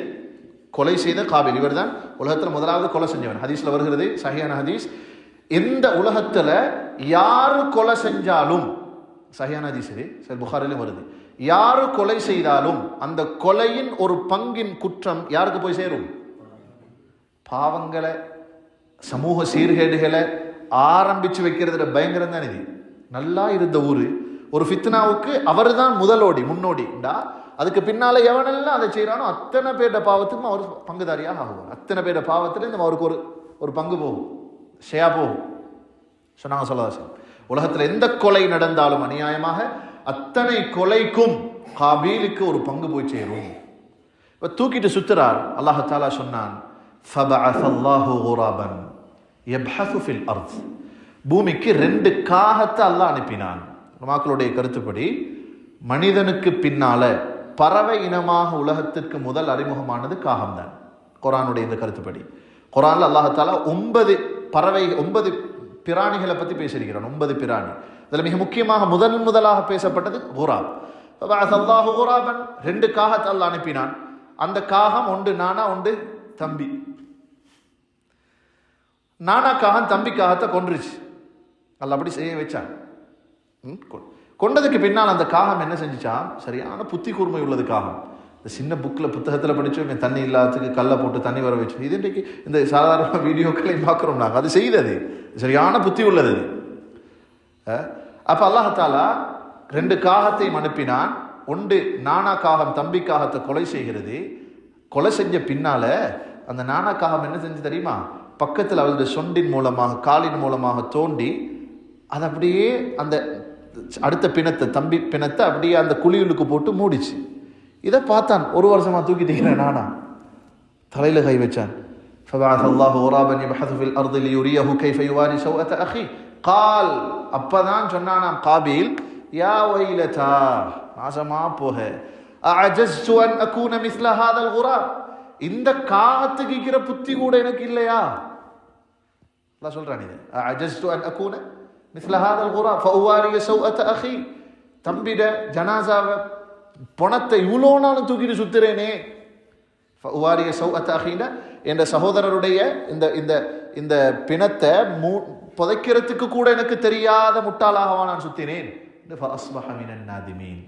காபீல், இவர் தான் உலகத்தில் முதலாவது கொலை செஞ்சவன். ஹதீஸ்ல வருகிறது, சஹீஹான ஹதீஸ், எந்த உலகத்துல யாரு கொலை செஞ்சாலும், சஹீஹான ஹதீஸ் புகாரிலும் வருது, யாரு கொலை செய்தாலும் அந்த கொலையின் ஒரு பங்கின் குற்றம் யாருக்கு போய் சேரும்? பாவங்களை, சமூக சீர்கேடுகளை ஆரம்பிச்சு வைக்கிறதுல பயங்கரம் தான் இது. நல்லா இருந்த ஊரு ஒரு ஃபித்னாவுக்கு அவர் தான் முன்னோடிண்டா, அதுக்கு பின்னால எவனெல்லாம் அதை செய்யறானோ அத்தனை பேருட பாவத்துக்கும் அவர் பங்குதாரியாக ஆகுவார். அத்தனை பேருட பாவத்துல இந்த அவருக்கு ஒரு பங்கு போகும், ஷேயா போகும். சொன்னாங்க ஸல்லல்லாஹு. உலகத்துல எந்த கொலை நடந்தாலும் அநியாயமாக அத்தனை கொலைக்கும் காபீலுக்கு ஒரு பங்கு போய் சேரும். இப்ப தூக்கிட்டு சுத்துறார். அல்லாஹ் தஆலா சொன்னான், ஃபபஅஸ அல்லாஹு குராபன் யப்ஹஸு ஃபில் அர்த். பூமிக்கு 2 காகத்தை அல்லாஹ் அனுப்பினான். மக்களுடைய கருத்துப்படி மனிதனுக்கு பின்னால பறவை இனமாக உலகத்திற்கு முதல் அறிமுகமானது காகம்தான். குர்ஆனுடைய இந்த கருத்துப்படி குர்ஆன்ல அல்லாஹ் தஆலா 9 பிராணிகளை பத்தி பேசியிருக்கிறான். 9 பிராணி. அதுல மிக முக்கியமாக முதலாக பேசப்பட்டது குராப். ஃபபஅஸ அல்லாஹு குராபன், 2 காகத்தை அல்லாஹ் அனுப்பினான். அந்த காகம் ஒன்று நானா, ஒன்று தம்பி. நானா காகம் தம்பி காகத்தை கொன்றுச்சு. அல்ல அப்படி செய்ய வச்சான். கொண்டதுக்கு பின்னால் அந்த காகம் என்ன செஞ்சுச்சான், சரியான புத்தி கூர்மை உள்ளது காகம். இந்த சின்ன புத்தகத்தில் படிச்சவங்க தண்ணி இல்லாததுக்கு கல்லை போட்டு தண்ணி வர வச்சு, இது இன்றைக்கு இந்த சாதாரண வீடியோக்களையும் பார்க்குறோம் நாங்கள். அது செய்தது சரியான புத்தி உள்ளது. அப்போ அல்லாஹ் தஆலா 2 காகத்தையும் அனுப்பினான். ஒன்று நானா காகம் தம்பி காகத்தை கொலை செய்கிறது. கொலை செஞ்ச பின்னால அந்த நாணக்காகம் என்ன செஞ்சு தெரியுமா, பக்கத்தில் அவருடைய சொண்டின் மூலமாக காலின் மூலமாக தோண்டி அது அப்படியே அந்த அடுத்த பிணத்தை தம்பி பிணத்தை அப்படியே அந்த குழியுளுக்கு போட்டு மூடிச்சு. இதை பார்த்தான், ஒரு வருஷமா தூக்கிட்டீங்க நானா, தலையில கை வச்சான். فبعث الله غرابا يبحث في الارض ليريه كيف يواري سوءة اخيه قال அப்பதான் சொன்னானாம் காபீல், யா வைலதா, நாசமா போக, அஅஜஸ்து அன் அகூன மிஸ்ல ஹாதல் குராப், இந்த காத்துக்கிற புத்தி கூட எனக்கு இல்லையா. அல்லாஹ் சொல்றான் இது, அஅஜஸ்து அன் அகூன மிஸ்ல ஹாதல் குராப் ஃபஉவாரி சௌஅத அகி, தம்பிட ஜனாசாவை பணத்தை இவ்வளோ நாளும் தூக்கிட்டு சுத்துறேனே. ஃபஉவாரிய சௌஅத அகினா, என்ற சகோதரருடைய இந்த இந்த இந்த பிணத்தை புதைக்கிறதுக்கு கூட எனக்கு தெரியாத முட்டாளாகவா நான் சுத்தினேன்.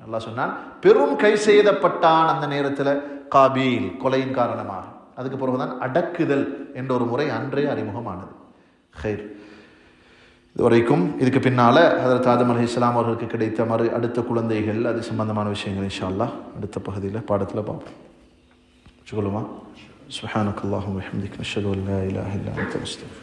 அல்லாஹ் சொன்னான், பெரும் கை செய்தப்பட்டான் அந்த நேரத்தில் காபீல் கொலையின் காரணமாக. அதுக்கு பிறகுதான் அடக்குதல் என்ற ஒரு முறை அன்றே அறிமுகமானது. ஹைர், இதுவரைக்கும் இதுக்கு பின்னால ஹதரத் ஆதம் அலைஹிஸ்ஸலாம் அவர்களுக்கு கிடைத்த அடுத்த குழந்தைகள், அது சம்பந்தமான விஷயங்கள் இன்ஷா அல்லாஹ் அடுத்த பகுதியில் பாடத்தில் பார்ப்போம். சொல்லுமா, சுப்ஹானக்கல்லாஹும்ம வபிஹம்திக, நஷ்ஹது அன் லா இலாஹா இல்லா அன்த, நஸ்தக்ஃபிருக.